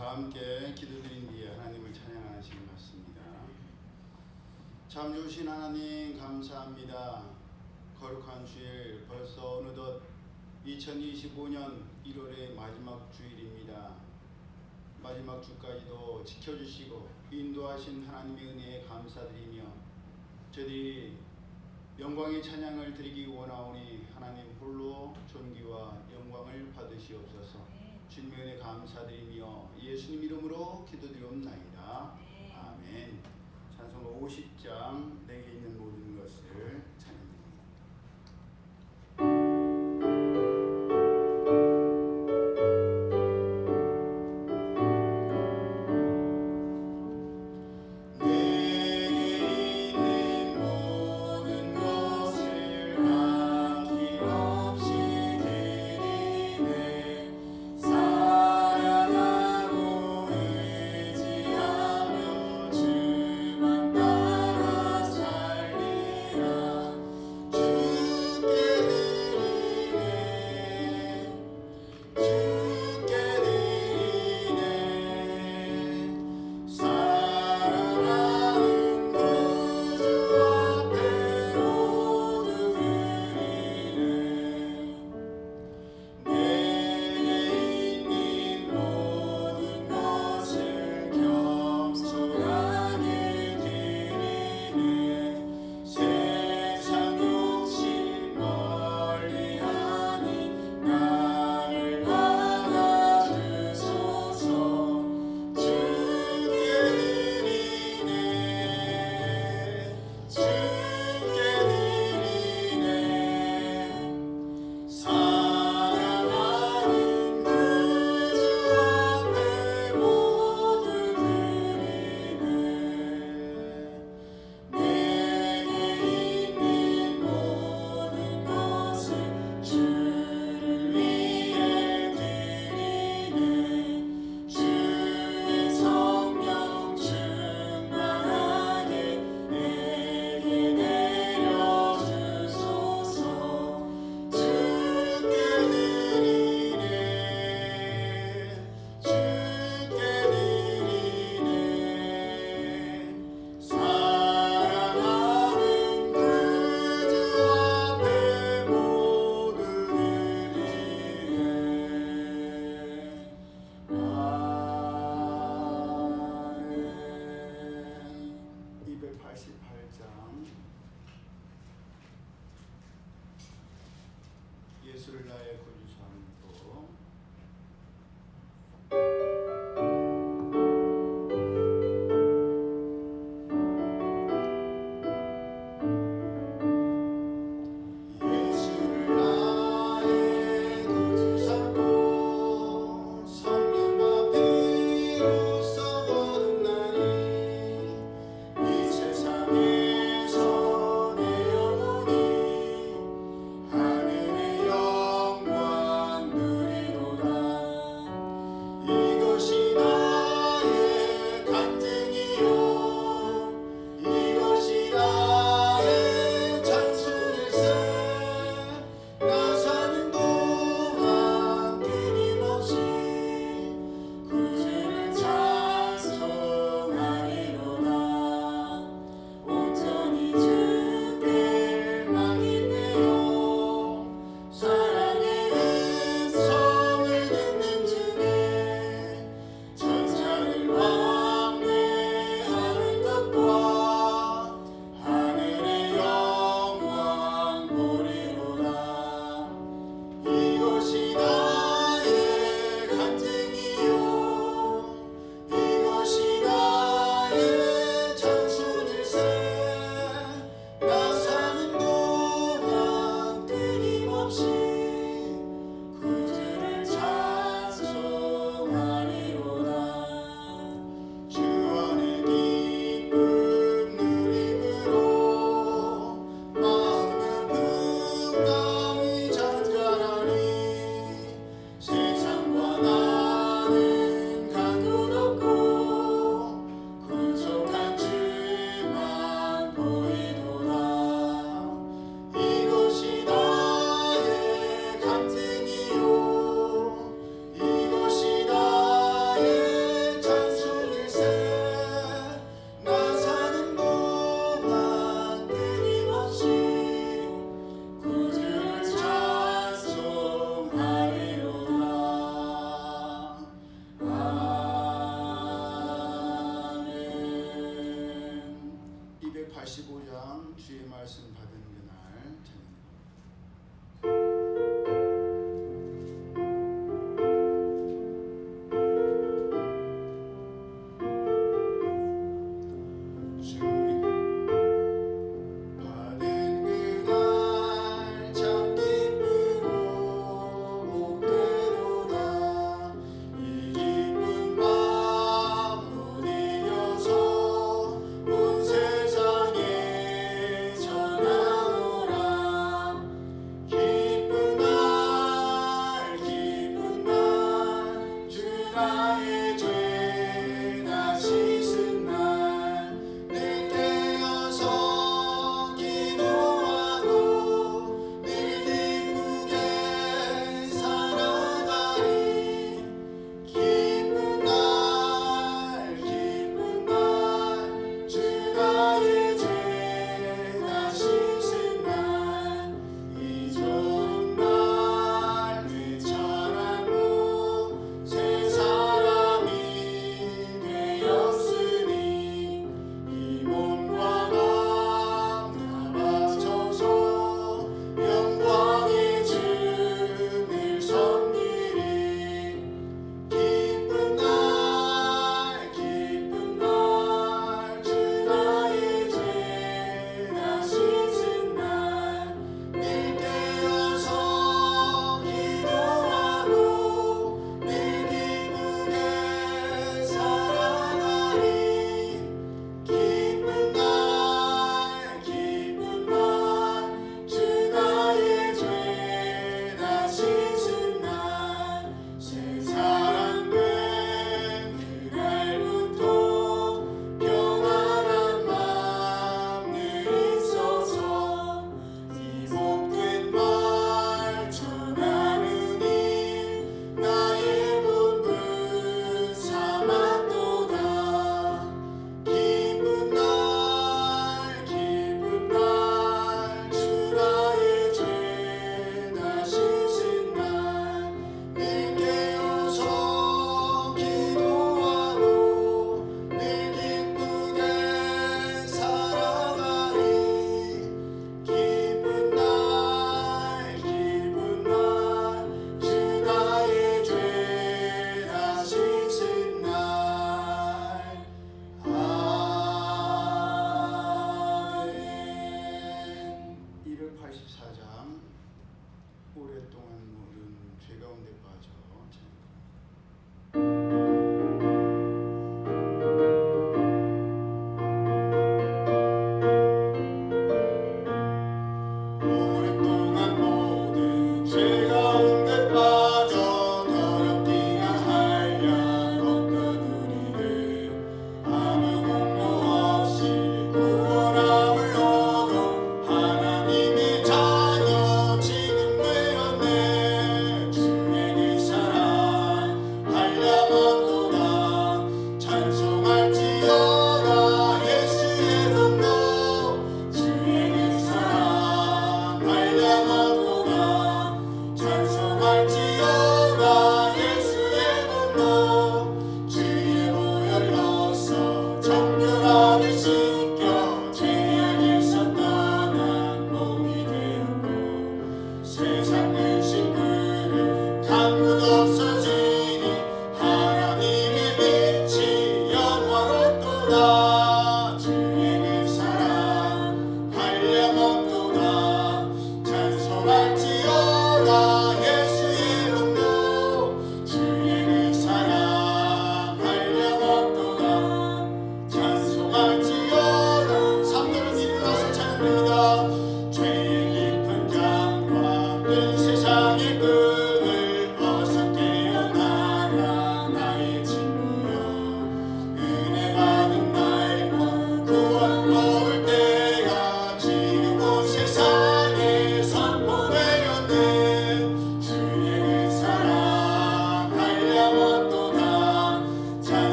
다 함께 기도드린 뒤에 하나님을 찬양하시기 바랍니다. 참 좋으신 하나님 감사합니다. 거룩한 주일 벌써 어느덧 2025년 1월의 마지막 주일입니다. 마지막 주까지도 지켜주시고 인도하신 하나님의 은혜에 감사드리며 저희들이 영광의 찬양을 드리기 원하오니 하나님 홀로 존귀와 영광을 받으시옵소서. 주님의 은혜 감사드리며 예수님 이름으로 기도드리옵나이다. 아멘. 찬송가 50장 내게 있는 모든 것을 찬양합니다. 주만 따라 살리라.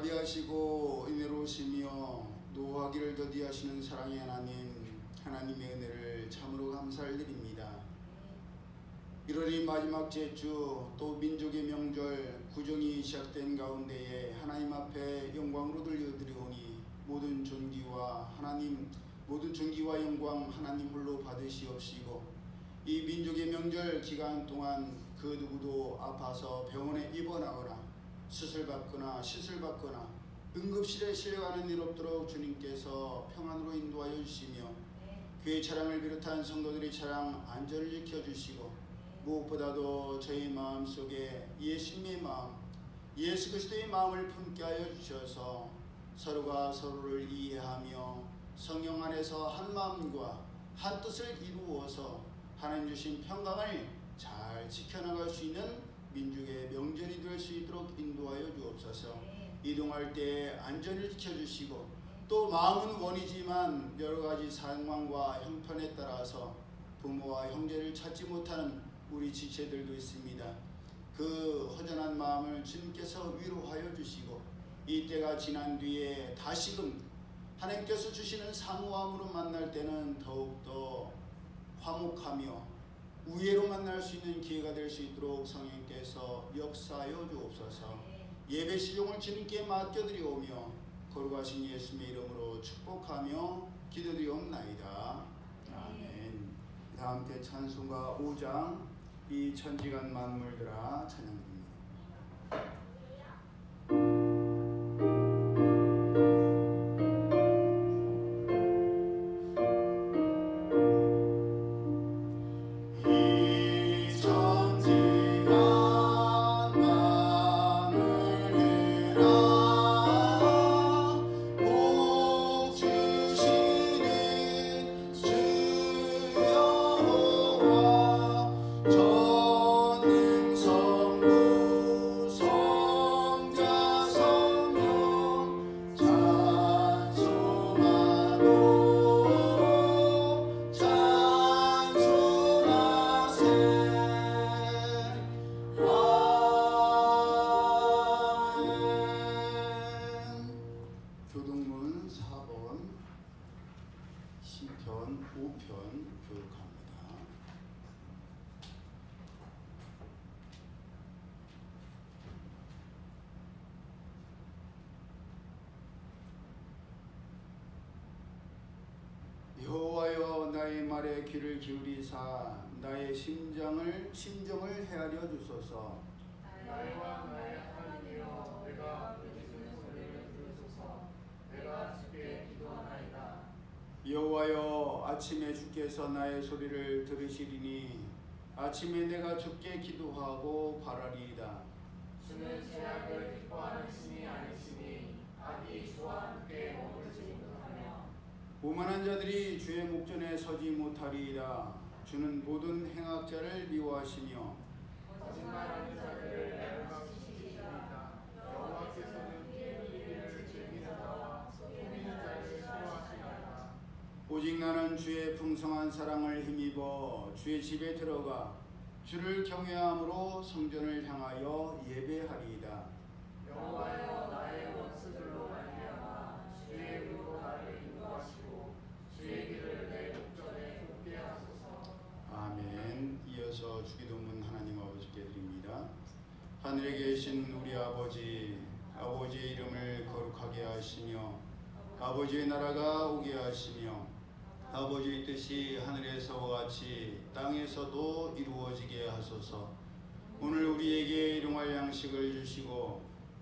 자비하시고 은혜로우시며 노하기를 더디하시는 사랑의 하나님, 하나님의 은혜를 참으로 감사를 드립니다. 1월이 마지막 제주, 또 민족의 명절 구정이 시작된 가운데에 하나님 앞에 영광으로 들려드리오니 모든 존귀와 영광 하나님 홀로 받으시옵시고, 이 민족의 명절 기간 동안 그 누구도 아파서 병원에 입원하거나 수술받거나 시술받거나 응급실에 실려가는 일 없도록 주님께서 평안으로 인도하여 주시며, 교회 차량을 비롯한 성도들의 차량 안전을 지켜주시고, 무엇보다도 저희 마음속에 예수님의 마음, 예수 그리스도의 마음을 품게 하여 주셔서 서로가 서로를 이해하며 성령 안에서 한 마음과 한 뜻을 이루어서 하나님 주신 평강을 잘 지켜나갈 수 있는 민족의 명절이 될 수 있도록 인도하여 주옵소서. 이동할 때 안전을 지켜주시고, 또 마음은 원이지만 여러 가지 상황과 형편에 따라서 부모와 형제를 찾지 못하는 우리 지체들도 있습니다. 그 허전한 마음을 주님께서 위로하여 주시고, 이 때가 지난 뒤에 다시금 하나님께서 주시는 사모함으로 만날 때는 더욱더 화목하며 우애로 만날 수 있는 기회가 될 수 있도록 성령께서 역사하여 주옵소서. 예배 시종을 주님께 맡겨드리오며 거룩하신 예수님의 이름으로 축복하며 기도드리옵나이다. 아멘. 다 함께 찬송가 5장 이 천지간 만물들아 찬양드립니다. 교동문 4번 시편 5편 교육합니다. 여호와여, 나의 말에 귀를 기울이사 나의 심정을 헤아려 주소서. 나의 왕 나의 하나님이여, 내가 부르짖는 소리를 들으소서. 내가 주께 기도하나이다. 여호와여, 아침에 주께서 나의 소리를 들으시리니 아침에 내가 주께 기도하고 바라리이다. 주는 죄악을 기뻐하는 신이 아니시니 악이 주와 함께 머물지 못하며 오만한 자들이 주의 목전에 서지 못하리이다. 주는 모든 행악자를 미워하시며 거짓말하는 자들을 멸망시키시리이다. 여호와께서는 피 흘리기를 즐기는 자와 속이는 자를 싫어하시나이다. 오직 나는 주의 풍성한 사랑을 힘입어 주의 집에 들어가 주를 경외함으로 성전을 향하여 예배하리이다. 여호와여, 나의 원수들로 말미암아 주의 의로 나를 인도하시고 주의 길을 내 목전에 굽게 하소서. 아멘. 이어서 주기도문 하나님 아버지께 드립니다. 하늘에 계신 우리 아버지의 이름을 거룩하게 하시며 아버지의 나라가 오게 하시며 아버지의 뜻이 하늘에서와 같이 땅에서도 이루어지게 하소서. 오늘 우리에게 일용할 양식을 주시고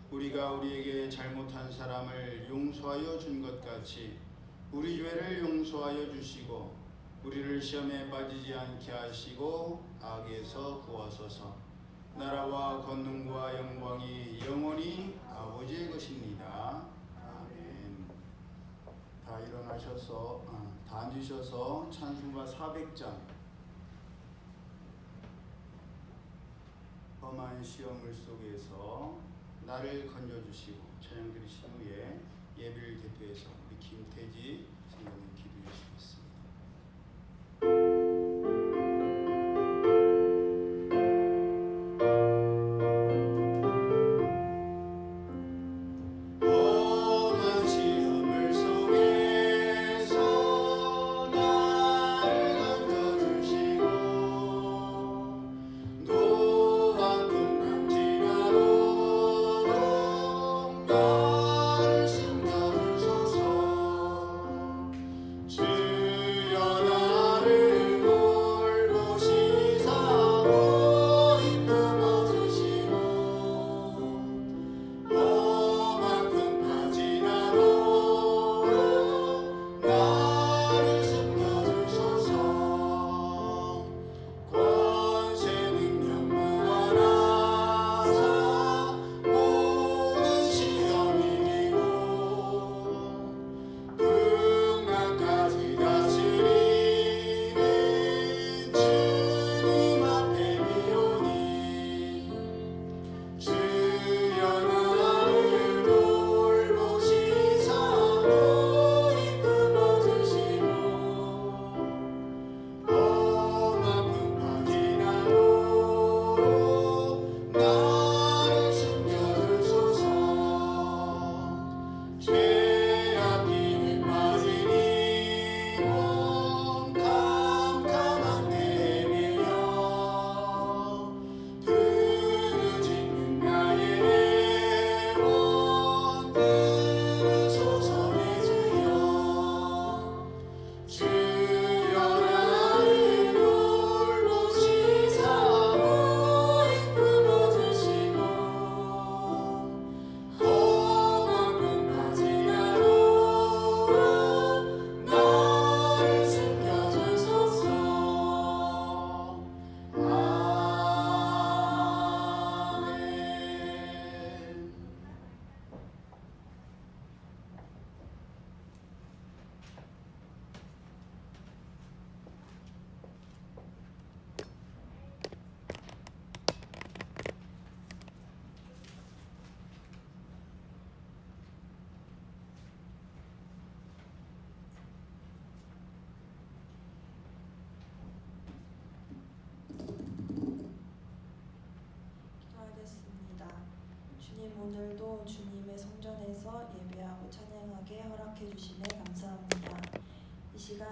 우리가 우리에게 잘못한 사람을 용서하여 준 것 같이 우리 죄를 용서하여 주시고 우리를 시험에 빠지지 않게 하시고 악에서 구하소서. 나라와 권능과 영광이 영원히 아버지의 것입니다. 아멘. 다 일어나셔서 다 앉으셔서 찬송가 400장 험한 시험을 속에서 나를 건져주시고 찬양 드리신 후에 예배를 대표해서 우리 김태지 선생님 기도해 주시겠습니다.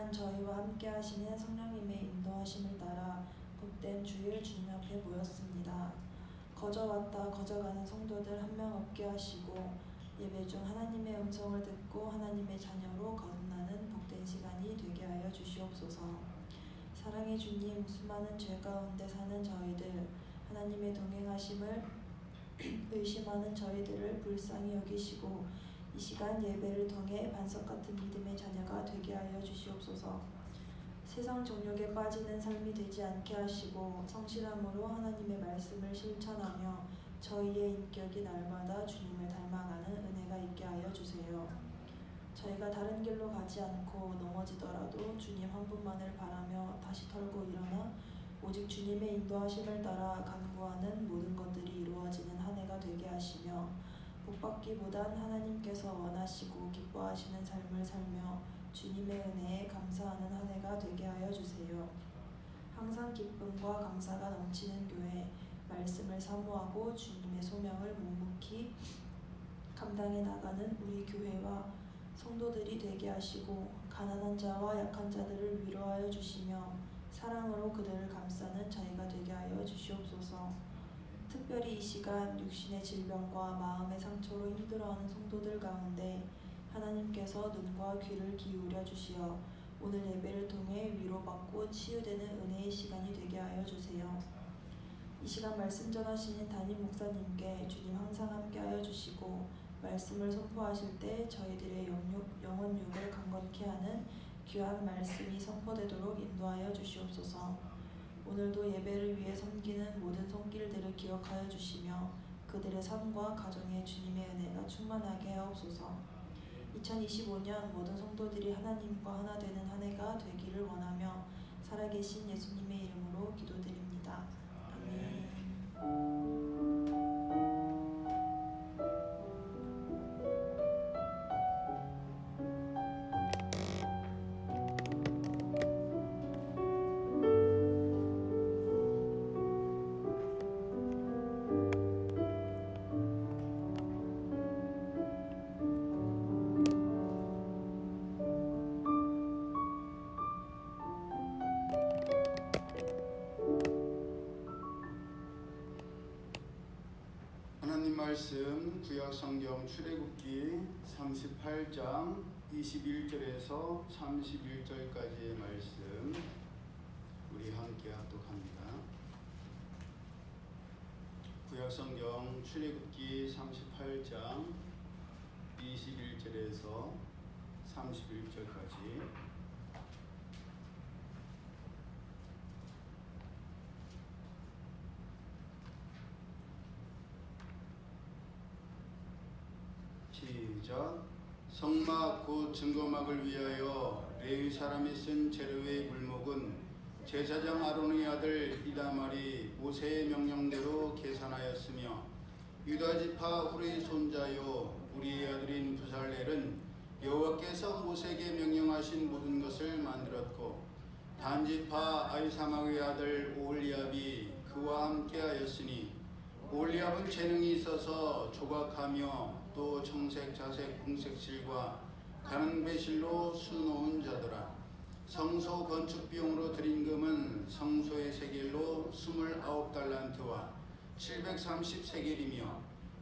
시간 저희와 함께 하시는 성령님의 인도하심을 따라 복된 주일 주님 앞에 모였습니다. 거저 왔다 거저 가는 성도들 한 명 없게 하시고 예배 중 하나님의 음성을 듣고 하나님의 자녀로 거듭나는 복된 시간이 되게 하여 주시옵소서. 사랑의 주님, 수많은 죄 가운데 사는 저희들, 하나님의 동행하심을 의심하는 저희들을 불쌍히 여기시고 이 시간 예배를 통해 반석 같은 믿음의 자녀가 되게 하여 주시옵소서. 세상 정욕에 빠지는 삶이 되지 않게 하시고 성실함으로 하나님의 말씀을 실천하며 저희의 인격이 날마다 주님을 닮아가는 은혜가 있게 하여 주세요. 저희가 다른 길로 가지 않고 넘어지더라도 주님 한 분만을 바라며 다시 털고 일어나 오직 주님의 인도하심을 따라 간구하는 모든 것들이 이루어지는 한 해가 되게 하시며 복받기보단 하나님께서 원하시고 기뻐하시는 삶을 살며 주님의 은혜에 감사하는 한 해가 되게 하여 주세요. 항상 기쁨과 감사가 넘치는 교회, 말씀을 사모하고 주님의 소명을 묵묵히 감당해 나가는 우리 교회와 성도들이 되게 하시고 가난한 자와 약한 자들을 위로하여 주시며 사랑으로 그들을 감싸는 저희가 되게 하여 주시옵소서. 특별히 이 시간 육신의 질병과 마음의 상처로 힘들어하는 성도들 가운데 하나님께서 눈과 귀를 기울여 주시어 오늘 예배를 통해 위로받고 치유되는 은혜의 시간이 되게 하여 주세요. 이 시간 말씀 전하시는 담임 목사님께 주님 항상 함께 하여 주시고 말씀을 선포하실 때 저희들의 영혼 육을 강건케 하는 귀한 말씀이 선포되도록 인도하여 주시옵소서. 오늘도 예배를 위해 섬기는 모든 손길들을 기억하여 주시며 그들의 삶과 가정에 주님의 은혜가 충만하게 하옵소서. 2025년 모든 성도들이 하나님과 하나 되는 한 해가 되기를 원하며 살아계신 예수님의 이름으로 기도드립니다. 아멘. 말씀 구약성경 출애굽기 38장 21절에서 31절까지의 말씀 우리 함께 합독합니다. 구약성경 출애굽기 38장 21절에서 31절까지 시작. 성막 곧 증거막을 위하여 레위 사람이 쓴 재료의 물목은 제사장 아론의 아들 이다말이 모세의 명령대로 계산하였으며 유다 지파 후레의 손자요 우리의 아들인 부살렐은 여호와께서 모세에게 명령하신 모든 것을 만들었고 단 지파 아히사막의 아들 오홀리압이 그와 함께하였으니 오홀리압은 재능이 있어서 조각하며 또 청색, 자색, 홍색실과 가는 배실로 수놓은 자더라. 성소 건축 비용으로 드린 금은 성소의 세겔로 29달란트와 730세겔이며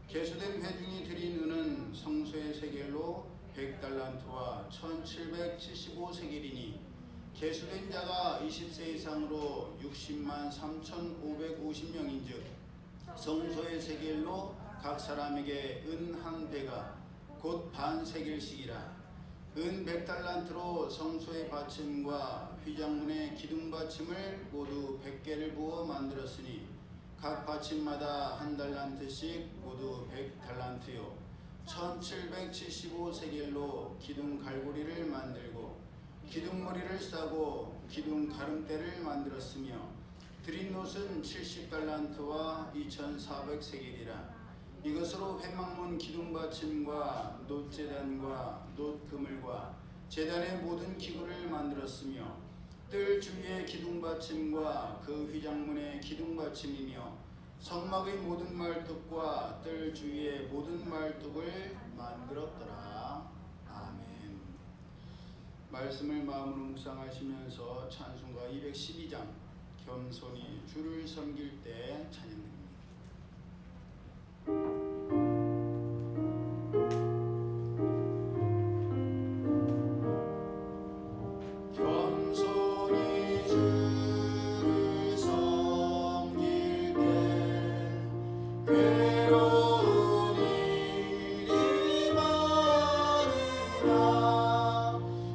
개수된 회중이 드린 은은 성소의 세겔로 100달란트와 1775세겔이니 개수된 자가 20세 이상으로 60만 3,550명인즉 성소의 세겔로 각 사람에게 은 한 배가 곧 반 세겔씩이라. 은 100달란트로 성소의 받침과 휘장문의 기둥 받침을 모두 100개를 부어 만들었으니 각 받침마다 한 달란트씩 모두 100달란트요 1775세겔로 기둥 갈고리를 만들고 기둥머리를 싸고 기둥 가름대를 만들었으며 드린 놋은 70달란트와 2400세겔이라. 이것으로 회막문 기둥 받침과 놋제단과 놋그물과 제단의 모든 기구를 만들었으며 뜰 주위의 기둥 받침과 그 휘장문의 기둥 받침이며 성막의 모든 말뚝과 뜰 주위의 모든 말뚝을 만들었더라. 아멘. 말씀을 마음으로 묵상하시면서 찬송가 212장 겸손히 주를 섬길 때 찬양드립니다. 겸손히 주를 섬길 때 괴로운 일이 많으나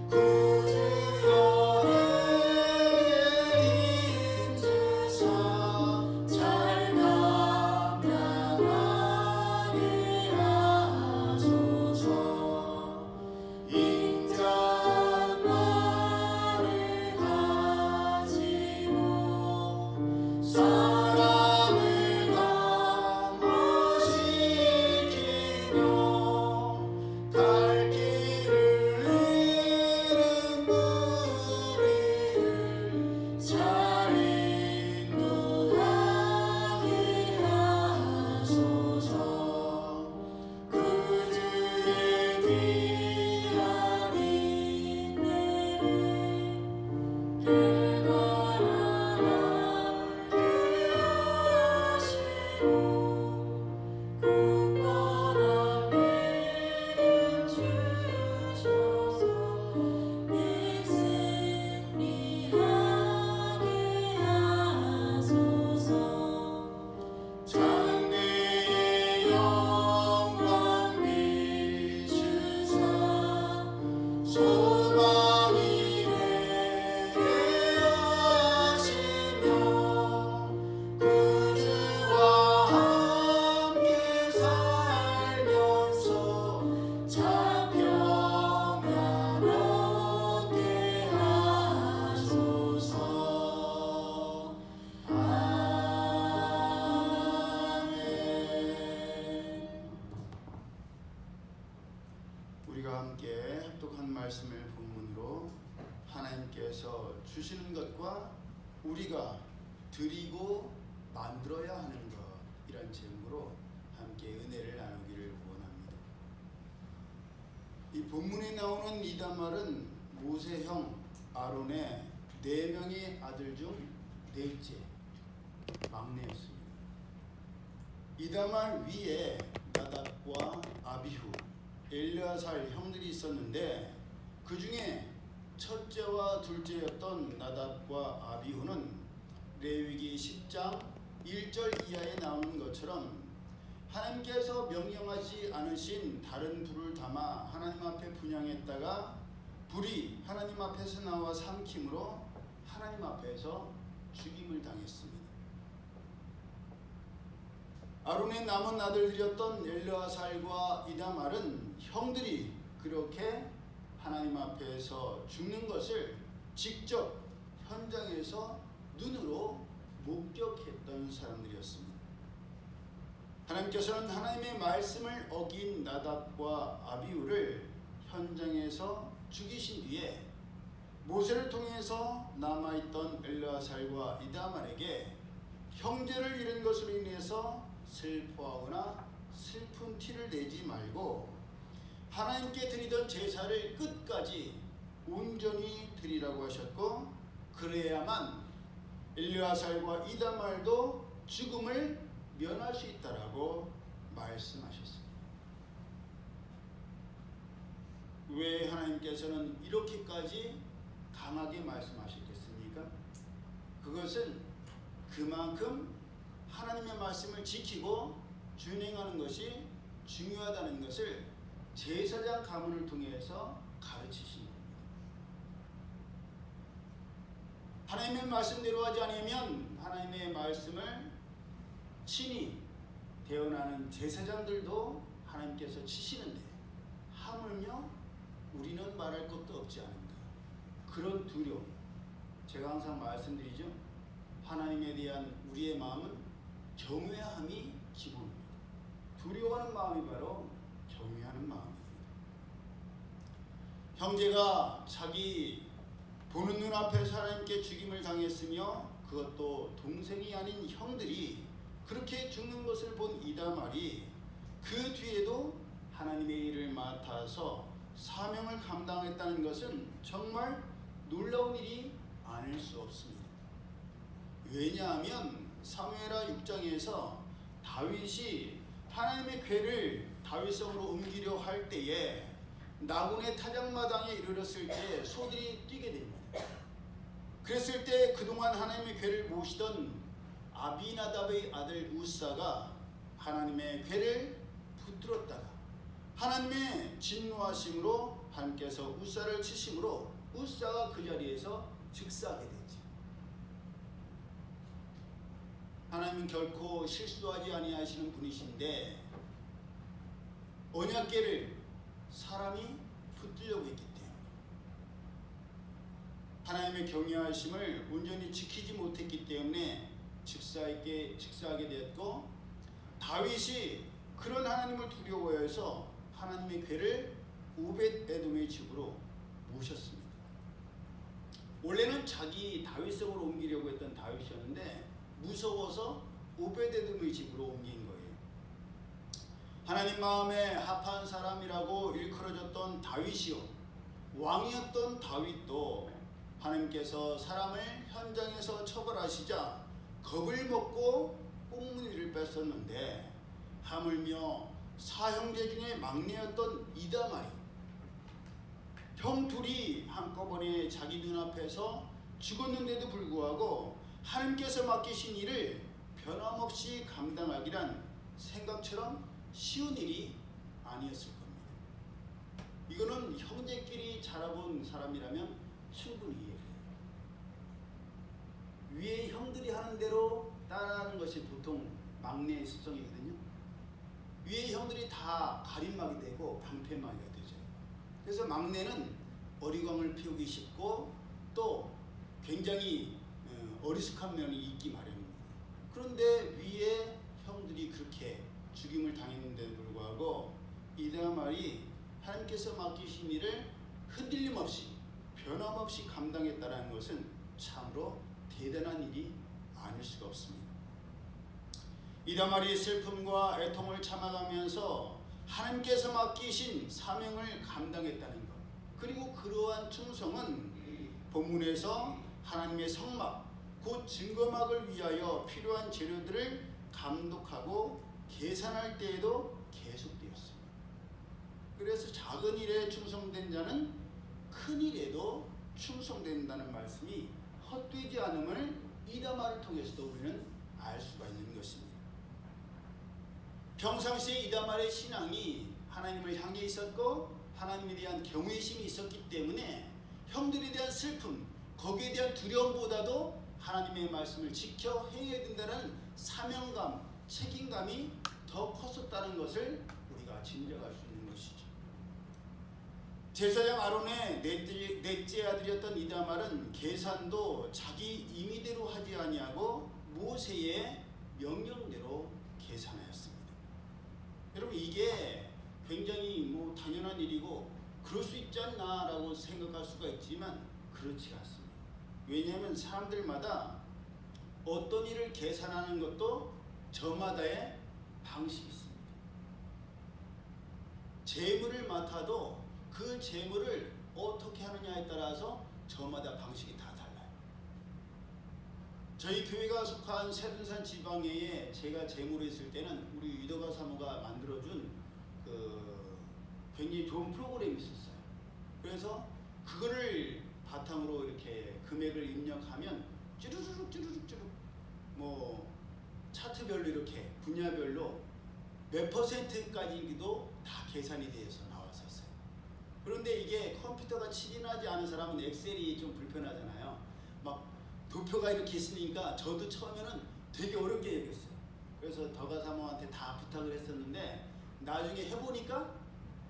구주여 내게 인주사 잘 감당하게 하소서. 인자말을 가지고 사람을 감화시키며 갈 길을 잃은 우리를 잘 인도하게 하소서. 그주의 귀한 인내를 깨달아 하시고 굳건한 믿음 주셔서 늘 승리하게 하소서. 장래의 영광 비추사 소망이 되게 하시며 구주와 함께 살면서 참 평안하게 하소서. 아멘. 우리가 함께 합독한 말씀을 본문으로 하나님께서 주시는 것과 우리가 드리고 만들어야 하는 것, 이런 제목으로 함께 은혜를 나누기를 원합니다. 이 본문에 나오는 이다말은 모세 형 아론의 4명의 아들 중 넷째, 막내였습니다. 이다말 위에 나답과 아비후, 엘르아살 형들이 있었는데 그 중에 첫째와 둘째였던 나답과 아비후는 레위기 10장 1절 이하에 나오는 것처럼 하나님께서 명령하지 않으신 다른 불을 담아 하나님 앞에 분향했다가 불이 하나님 앞에서 나와 삼킴으로 하나님 앞에서 죽임을 당했습니다. 아론의 남은 아들들이었던 엘르아살과 이다말은 형들이 그렇게 하나님 앞에서 죽는 것을 직접 현장에서 눈으로 목격했던 사람들이었습니다. 하나님께서는 하나님의 말씀을 어긴 나답과 아비후를 현장에서 죽이신 뒤에 모세를 통해서 남아있던 엘르아살과 이다말에게 형제를 잃은 것으로 인해서 슬퍼하거나 슬픈 티를 내지 말고 하나님께 드리던 제사를 끝까지 온전히 드리라고 하셨고, 그래야만 엘르아살과 이다말도 죽음을 면할 수 있다라고 말씀하셨습니다. 왜 하나님께서는 이렇게까지 강하게 말씀하셨겠습니까? 그것은 그만큼 하나님의 말씀을 지키고 준행하는 것이 중요하다는 것을 제사장 가문을 통해서 가르치신 겁니다. 하나님의 말씀대로 하지 않으면 하나님의 말씀을 친히 대언하는 제사장들도 하나님께서 치시는데 하물며 우리는 말할 것도 없지 않은가. 그런 두려움, 제가 항상 말씀드리죠. 하나님에 대한 우리의 마음은 경외함이 기본입니다. 두려워하는 마음이 바로 경외하는 마음입니다. 형제가 자기 보는 눈앞에서 하나님께 죽임을 당했으며 그것도 동생이 아닌 형들이 그렇게 죽는 것을 본 이다말이 그 뒤에도 하나님의 일을 맡아서 사명을 감당했다는 것은 정말 놀라운 일이 아닐 수 없습니다. 왜냐하면 사무엘하 6장에서 다윗이 하나님의 궤를 다윗성으로 옮기려 할 때에 나군의 타작마당에 이르렀을 때 소들이 뛰게 됩니다. 그랬을 때 그동안 하나님의 궤를 모시던 아비나답의 아들 우사가 하나님의 궤를 붙들었다가 하나님의 진노하심으로 하나님께서 우사를 치심으로 우사가 그 자리에서 즉사하게 되지. 하나님은 결코 실수하지 아니하시는 분이신데 언약궤를 사람이 붙들려고 했기 때문에 하나님의 경외하심을 온전히 지키지 못했기 때문에 즉사하게 되었고, 다윗이 그런 하나님을 두려워해서 하나님의 궤를 오벳에돔의 집으로 모셨습니다. 원래는 자기 다윗성으로 옮기려고 했던 다윗이었는데 무서워서 오벳에돔의 집으로 옮긴 거예요. 하나님 마음에 합한 사람이라고 일컬어졌던 다윗이요, 왕이었던 다윗도 하나님께서 사람을 현장에서 처벌하시자 겁을 먹고 꽁무니를 뺐었는데, 하물며 사형제 중에 막내였던 이다말이 형 둘이 한꺼번에 자기 눈앞에서 죽었는데도 불구하고 하나님께서 맡기신 일을 변함없이 감당하기란 생각처럼 쉬운 일이 아니었을 겁니다. 이거는 형제끼리 자라본 사람이라면 충분히 이해해요. 위에 형들이 하는 대로 따라하는 것이 보통 막내의 습성이거든요. 위에 형들이 다 가림막이 되고 방패막이가 되죠. 그래서 막내는 어리광을 피우기 쉽고 또 굉장히 어리숙한 면이 있기 마련입니다. 그런데 위에 형들이 그렇게 죽임을 당했는데도 불구하고 이다말이 하나님께서 맡기신 일을 흔들림 없이 변함없이 감당했다는 것은 참으로 대단한 일이 아닐 수가 없습니다. 이다말이 슬픔과 애통을 참아가면서 하나님께서 맡기신 사명을 감당했다는 것, 그리고 그러한 충성은 본문에서 하나님의 성막, 곧 증거막을 위하여 필요한 재료들을 감독하고 계산할 때에도 계속되었습니다. 그래서 작은 일에 충성된 자는 큰 일에도 충성된다는 말씀이 헛되지 않음을 이다말을 통해서도 우리는 알 수가 있는 것입니다. 평상시에 이다말의 신앙이 하나님을 향해 있었고 하나님에 대한 경외심이 있었기 때문에 형들에 대한 슬픔, 거기에 대한 두려움보다도 하나님의 말씀을 지켜 행해야 된다는 사명감, 책임감이 더 컸었다는 것을 우리가 짐작할 수 있는 것이죠. 제사장 아론의 넷째 아들이었던 이다말은 계산도 자기 임의대로 하지 아니하고 모세의 명령대로 계산하였습니다. 여러분, 이게 굉장히 당연한 일이고 그럴 수 있지 않나라고 생각할 수가 있지만 그렇지 않습니다. 왜냐하면 사람들마다 어떤 일을 계산하는 것도 저마다의 방식이 있습니다. 재물을 맡아도 그 재물을 어떻게 하느냐에 따라서 저마다 방식이 다 달라요. 저희 교회가 속한 세둔산 지방회에 제가 재무로 있을 때는 우리 유덕아 사모가 만들어준 굉장히 좋은 프로그램이 있었어요. 그래서 그거를 바탕으로 이렇게 금액을 입력하면 쭈루룩 차트별로 이렇게 분야별로 몇 %까지도 다 계산이 되어서 나왔었어요. 그런데 이게 컴퓨터가 친인하지 않은 사람은 엑셀이 좀 불편하잖아요. 막 도표가 이렇게 있으니까 저도 처음에는 되게 어렵게 여겼어요. 그래서 덕아 사모한테 다 부탁을 했었는데 나중에 해보니까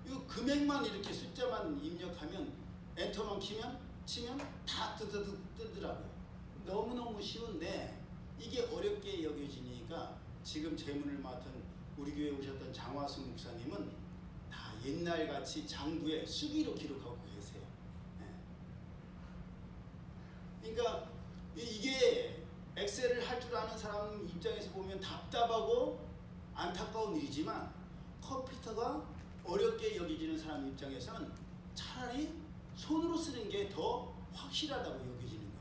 이 금액만 이렇게 숫자만 입력하면 엔터만 치면 다 뜨더라고요. 너무너무 쉬운데 이게 어렵게 여겨지니까 지금 재문을 맡은 우리 교회에 오셨던 장화승 목사님은 다 옛날같이 장부에 수기로 기록하고 계세요. 그러니까 이게 엑셀을 할 줄 아는 사람 입장에서 보면 답답하고 안타까운 일이지만 컴퓨터가 어렵게 여겨지는 사람 입장에서는 차라리 손으로 쓰는 게 더 확실하다고 여겨지는 거예요.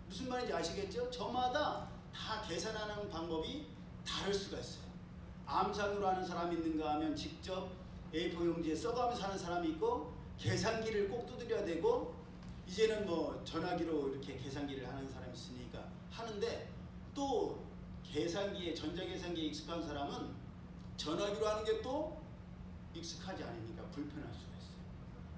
무슨 말인지 아시겠죠? 저마다 다 계산하는 방법이 다를 수가 있어요. 암산으로 하는 사람이 있는가 하면 직접 A4 용지에 써가면서 하는 사람이 있고, 계산기를 꼭 두드려야 되고, 이제는 뭐 전화기로 이렇게 계산기를 하는 사람이 있으니까 하는데, 또 계산기에 전자계산기에 익숙한 사람은 전화기로 하는 게 또 익숙하지 않으니까 불편할 수가 있어요.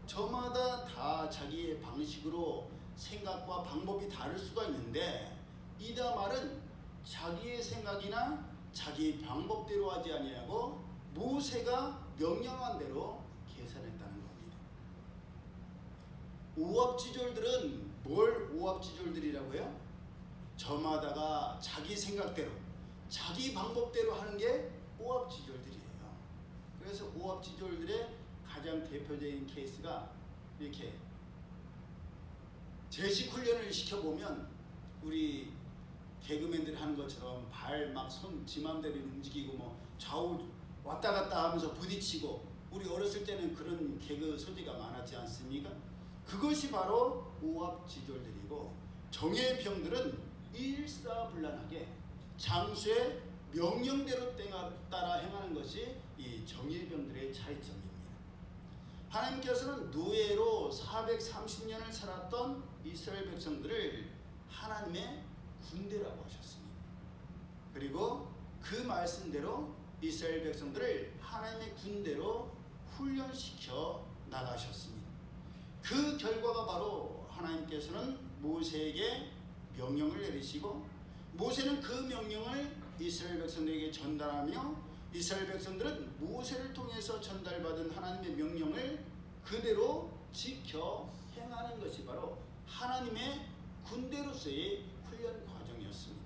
저마다 다 자기의 방식으로 생각과 방법이 다를 수가 있는데, 이다말은 자기의 생각이나 자기 방법대로 하지 아니하고 모세가 명령한 대로 계산했다는 겁니다. 오합지졸들은 뭘 오합지졸들이라고요? 저마다가 자기 생각대로 자기 방법대로 하는 게 오합지졸들이에요. 그래서 오합지졸들의 가장 대표적인 케이스가 이렇게 제식 훈련을 시켜보면 우리 개그맨들이 하는 것처럼 발 막 손 지 맘대로 움직이고 뭐 좌우 왔다 갔다 하면서 부딪히고, 우리 어렸을 때는 그런 개그 소재가 많았지 않습니까? 그것이 바로 오합지졸들이고, 정예병들은 일사불란하게 장수의 명령대로 따라 행하는 것이 이 정예병들의 차이점입니다. 하나님께서는 노예로 430년을 살았던 이스라엘 백성들을 하나님의 군대라고 하셨습니다. 그리고 그 말씀대로 이스라엘 백성들을 하나님의 군대로 훈련시켜 나가셨습니다. 그 결과가 바로 하나님께서는 모세에게 명령을 내리시고, 모세는 그 명령을 이스라엘 백성들에게 전달하며, 이스라엘 백성들은 모세를 통해서 전달받은 하나님의 명령을 그대로 지켜 행하는 것이 바로 하나님의 군대로서의 훈련 과정이었습니다.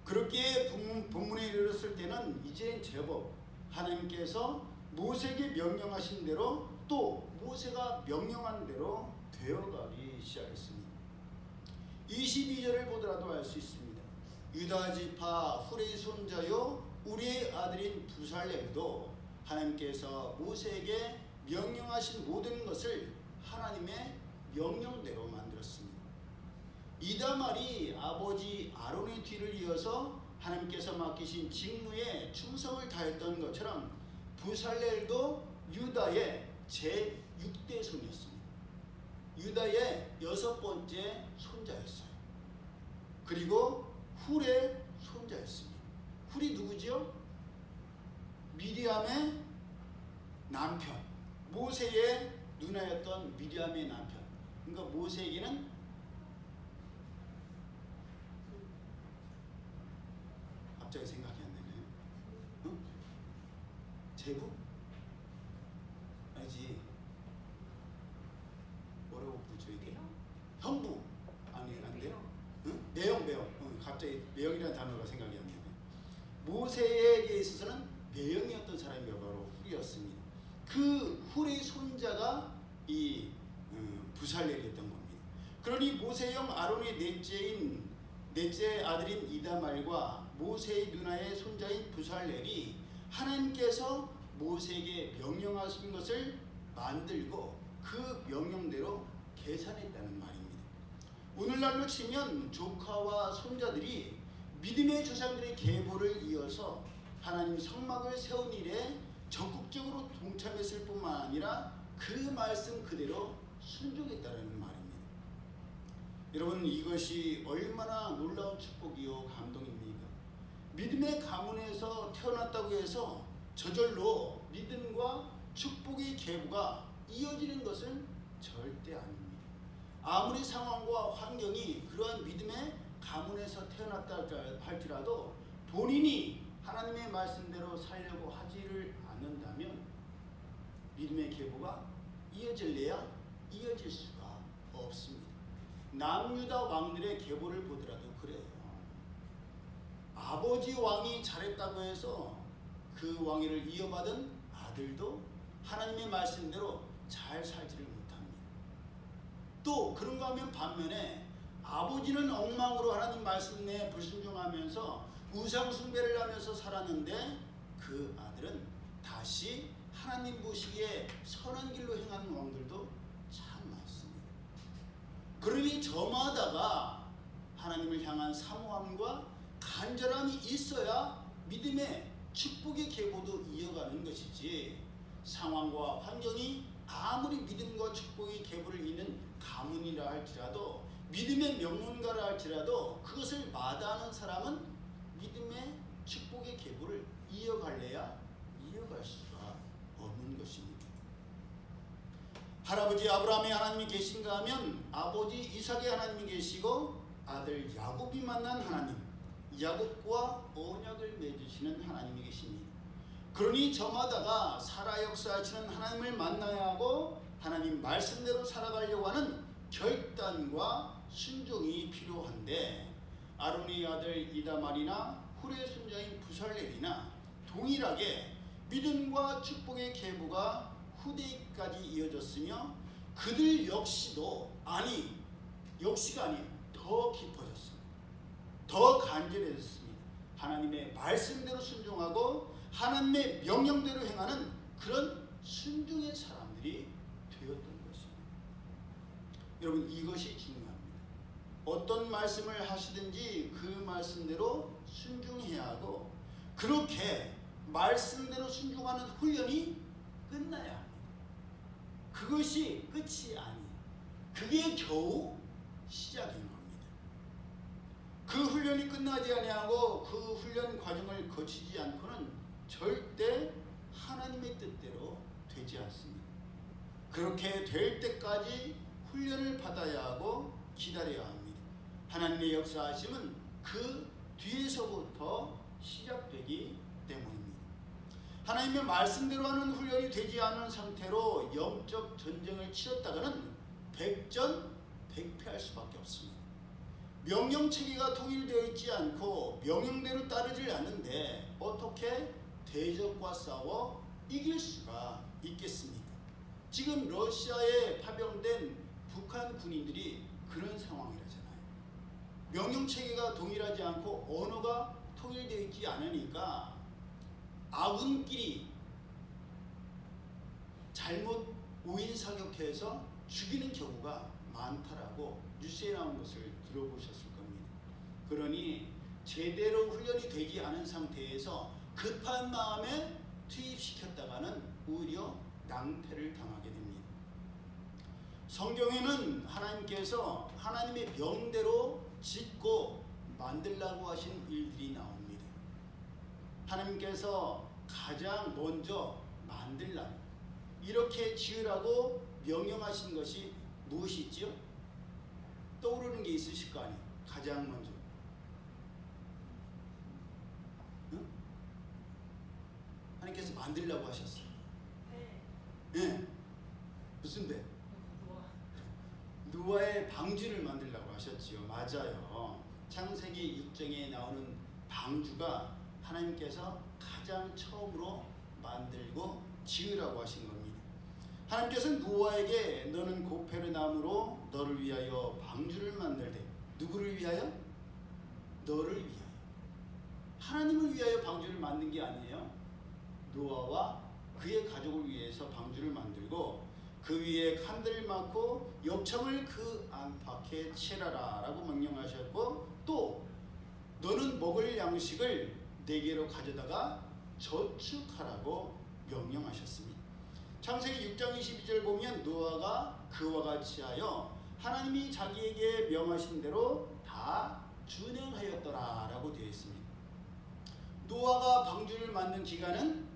그렇게 본문에 이르렀을 때는 이제 제법 하나님께서 모세에게 명령하신 대로, 또 모세가 명령한 대로 되어가기 시작했습니다. 22절을 보더라도 알 수 있습니다. 유다 지파 훌의 손자요 우리의 아들인 부살렐도 하나님께서 모세에게 명령하신 모든 것을 하나님의 명령대로 만들었습니다. 이다말이 아버지 아론의 뒤를 이어서 하나님께서 맡기신 직무에 충성을 다했던 것처럼 부살렐도 유다의 제6대 손이었습니다. 유다의 6번째 손자였어요. 그리고 훌의 손자였습니다. 훌이 누구죠? 미리암의 남편, 모세의 누나였던 미리암의 남편. 그러니까 모세에게는 갑자기 생각이 안 나네요. 응? 제부? 아니지. 뭐라고 부르죠 이게? 형부. 아니 안 돼? 응? 매형. 응, 갑자기 매형이라는 단어가 생각이 안 나네. 모세에게 있어서는 매형이었던 사람이 바로 훌이었습니다. 그 훌의 손자가 이 부살렐이었던 겁니다. 그러니 모세형 아론의 넷째 아들인 이다말과 모세의 누나의 손자인 부살렐이 하나님께서 모세에게 명령하신 것을 만들고 그 명령대로 계산했다는 말입니다. 오늘날로 치면 조카와 손자들이 믿음의 조상들의 계보를 이어서 하나님 성막을 세운 일에 적극적으로 동참했을 뿐만 아니라 그 말씀 그대로 순종했다는 말입니다. 여러분, 이것이 얼마나 놀라운 축복이요 감동입니까? 믿음의 가문에서 태어났다고 해서 저절로 믿음과 축복의 계보가 이어지는 것은 절대 아닙니다. 아무리 상황과 환경이 그러한 믿음의 가문에서 태어났다 할지라도 본인이 하나님의 말씀대로 살려고 하지를 않는다면 믿음의 계보가 이어질래야 이어질 수가 없습니다. 남유다 왕들의 계보를 보더라도 그래요. 아버지 왕이 잘했다고 해서 그 왕위를 이어받은 아들도 하나님의 말씀대로 잘 살지를 못합니다. 또 그런가 하면 반면에 아버지는 엉망으로 하나님 말씀에 불순종하면서 우상 숭배를 하면서 살았는데 그 아들은 다시 하나님 보시기에 선한 길로 행하는 왕들도 참 많습니다. 그러니 저마다가 하나님을 향한 사모함과 간절함이 있어야 믿음의 축복의 계보도 이어가는 것이지, 상황과 환경이 아무리 믿음과 축복의 계보를 잇는 가문이라 할지라도, 믿음의 명문가라 할지라도 그것을 마다하는 사람은 믿음의 축복의 계보를 이어갈래야 이어갈 수가 없는 것입니다. 할아버지 아브라함의 하나님이 계신가 하면 아버지 이삭의 하나님이 계시고 아들 야곱이 만난 하나님, 야곱과 언약을 맺으시는 하나님이 계십니다. 그러니 저마다가 살아 역사하시는 하나님을 만나야 하고 하나님 말씀대로 살아가려고 하는 결단과 순종이 필요한데, 아론의 아들 이다말이나 훌의 손자인 부살렐이나 동일하게 믿음과 축복의 계보가 후대까지 이어졌으며 그들 역시가 아니에요. 더 깊어졌습니다. 더 간절해졌습니다. 하나님의 말씀대로 순종하고 하나님의 명령대로 행하는 그런 순종의 사람들이 되었던 것입니다. 여러분, 이것이 중요합니다. 어떤 말씀을 하시든지 그 말씀대로 순종해야 하고, 그렇게 말씀대로 순종하는 훈련이 끝나야 합니다. 그것이 끝이 아니에요. 그게 겨우 시작인 겁니다. 그 훈련이 끝나지 아니하고 그 훈련 과정을 거치지 않고는 절대 하나님의 뜻대로 되지 않습니다. 그렇게 될 때까지 훈련을 받아야 하고 기다려야 합니다. 하나님의 역사하심은 그 뒤에서부터 시작되기 때문입니다. 하나님의 말씀대로 하는 훈련이 되지 않은 상태로 영적 전쟁을 치렀다가는 백전백패할 수밖에 없습니다. 명령체계가 통일되어 있지 않고 명령대로 따르질 않는데 어떻게 대적과 싸워 이길 수가 있겠습니까? 지금 러시아에 파병된 북한 군인들이 그런 상황이라잖아요. 명령체계가 동일하지 않고 언어가 통일되어 있지 않으니까 아군끼리 잘못 오인사격해서 죽이는 경우가 많다라고 뉴스에 나온 것을 들어보셨을 겁니다. 그러니 제대로 훈련이 되지 않은 상태에서 급한 마음에 투입시켰다가는 오히려 낭패를 당하게 됩니다. 성경에는 하나님께서 하나님의 명대로 짓고 만들라고 하신 일들이 나옵니다. 하나님께서 가장 먼저 만들라, 이렇게 지으라고 명령하신 것이 무엇이지요? 떠오르는 게 있으실 거 아니에요? 가장 먼저. 응? 하나님께서 만들라고 하셨어요. 네. 무슨 배? 노아의 방주를 만들라고 하셨지요. 맞아요. 창세기 6장에 나오는 방주가 하나님께서 가장 처음으로 만들고 지으라고 하신 겁니다. 하나님께서는 노아에게 너는 고페르 나무로 너를 위하여 방주를 만들되, 누구를 위하여? 너를 위하여. 하나님을 위하여 방주를 만든 게 아니에요. 노아와 그의 가족을 위해서 방주를 만들고 그 위에 칸들을 막고 엽청을 그 안팎에 칠하라 라고 명령하셨고, 또 너는 먹을 양식을 내게로 가져다가 저축하라고 명령하셨습니다. 창세기 6장 22절 보면 노아가 그와 같이 하여 하나님이 자기에게 명하신 대로 다 준행하였더라 라고 되어 있습니다. 노아가 방주를 만든 기간은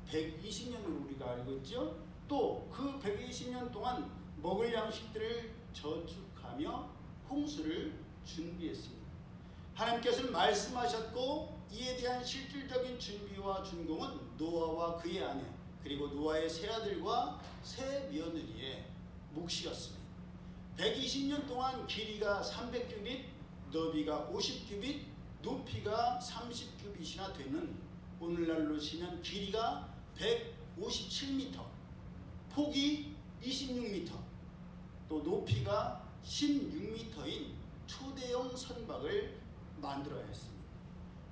120년으로 우리가 알고 있죠. 또 그 120년 동안 먹을 양식들을 저축하며 홍수를 준비했습니다. 하나님께서는 말씀하셨고 이에 대한 실질적인 준비와 준공은 노아와 그의 아내 그리고 노아의 세 아들과 세 며느리의 몫이었습니다. 120년 동안 길이가 300규빗, 너비가 50규빗, 높이가 30규빗이나 되는, 오늘날로 치면 길이가 157m, 폭이 26m, 또 높이가 16m인 초대형 선박을 만들어야 했습니다.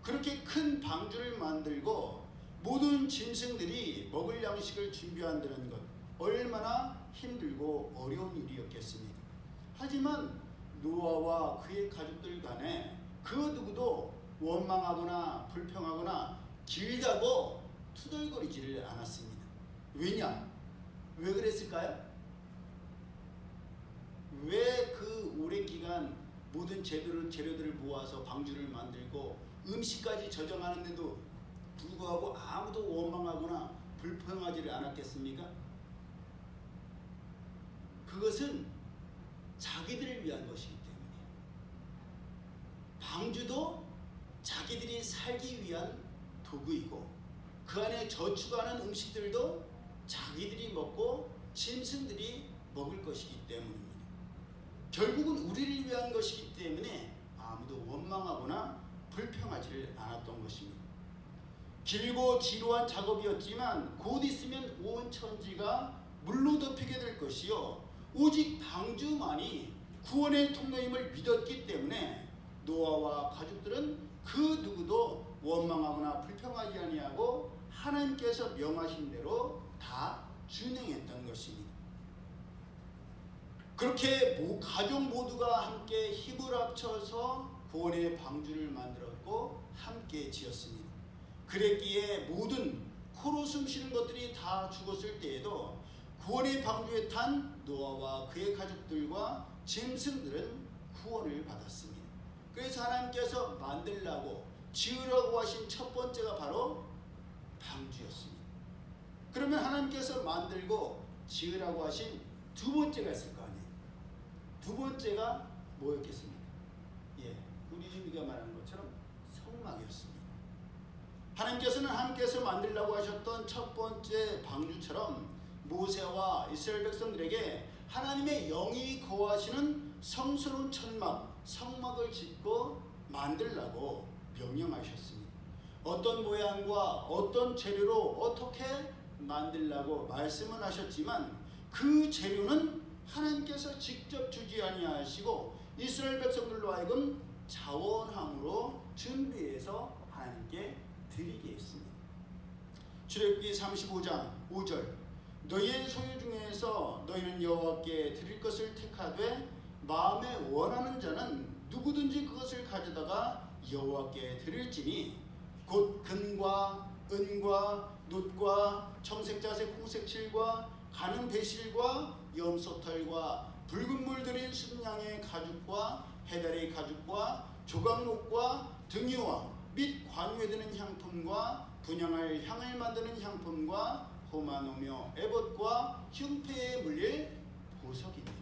그렇게 큰 방주를 만들고 모든 짐승들이 먹을 양식을 준비한다는 것, 얼마나 힘들고 어려운 일이었겠습니까? 하지만 노아와 그의 가족들 간에 그 누구도 원망하거나 불평하거나 길다고 투덜거리지를 않았습니다. 왜냐? 왜 그랬을까요? 왜 그 오랜 기간 모든 재료들을 모아서 방주를 만들고 음식까지 저장하는데도 불구하고 아무도 원망하거나 불평하지를 않았겠습니까? 그것은 자기들을 위한 것이기 때문이에요. 방주도 자기들이 살기 위한 도구이고 그 안에 저축하는 음식들도 자기들이 먹고 짐승들이 먹을 것이기 때문입니다. 결국은 우리를 위한 것이기 때문에 아무도 원망하거나 불평하지를 않았던 것입니다. 길고 지루한 작업이었지만 곧 있으면 온 천지가 물로 덮이게 될 것이요 오직 방주만이 구원의 통로임을 믿었기 때문에 노아와 가족들은 그 누구도 원망하거나 불평하지 아니하고 하나님께서 명하신 대로 다 준행했던 것입니다. 그렇게 가족 모두가 함께 힘을 합쳐서 구원의 방주를 만들었고 함께 지었습니다. 그랬기에 모든 코로 숨쉬는 것들이 다 죽었을 때에도 구원의 방주에 탄 노아와 그의 가족들과 짐승들은 구원을 받았습니다. 그래서 하나님께서 만들라고 지으라고 하신 첫 번째가 바로 방주였습니다. 그러면 하나님께서 만들고 지으라고 하신 두 번째가 있을 거 아니에요. 두 번째가 뭐였겠습니까? 우리 유미가 말한 것처럼 성막이었습니다. 하나님께서 만들라고 하셨던 첫 번째 방주처럼 모세와 이스라엘 백성들에게 하나님의 영이 거하시는 성스러운 천막, 성막을 짓고 만들라고 명령하셨습니다. 어떤 모양과 어떤 재료로 어떻게 만들라고 말씀을 하셨지만 그 재료는 하나님께서 직접 주지 아니하시고 이스라엘 백성들로 하여금 자원함으로 준비해서 하나님께 드리게 했습니다. 출애굽기 35장 5절 너희의 소유 중에서 너희는 여호와께 드릴 것을 택하되 마음에 원하는 자는 누구든지 그것을 가져다가 여호와께 드릴지니 곧 금과 은과 놋과 청색자색 홍색칠과 가는 배실과 염소털과 붉은 물 들인 순양의 가죽과 해달의 가죽과 조각목과 등유와 및 관유에 드는 향품과 분향할 향을 만드는 향품과 호마노며 에봇과 흉패에 물릴 보석이니라.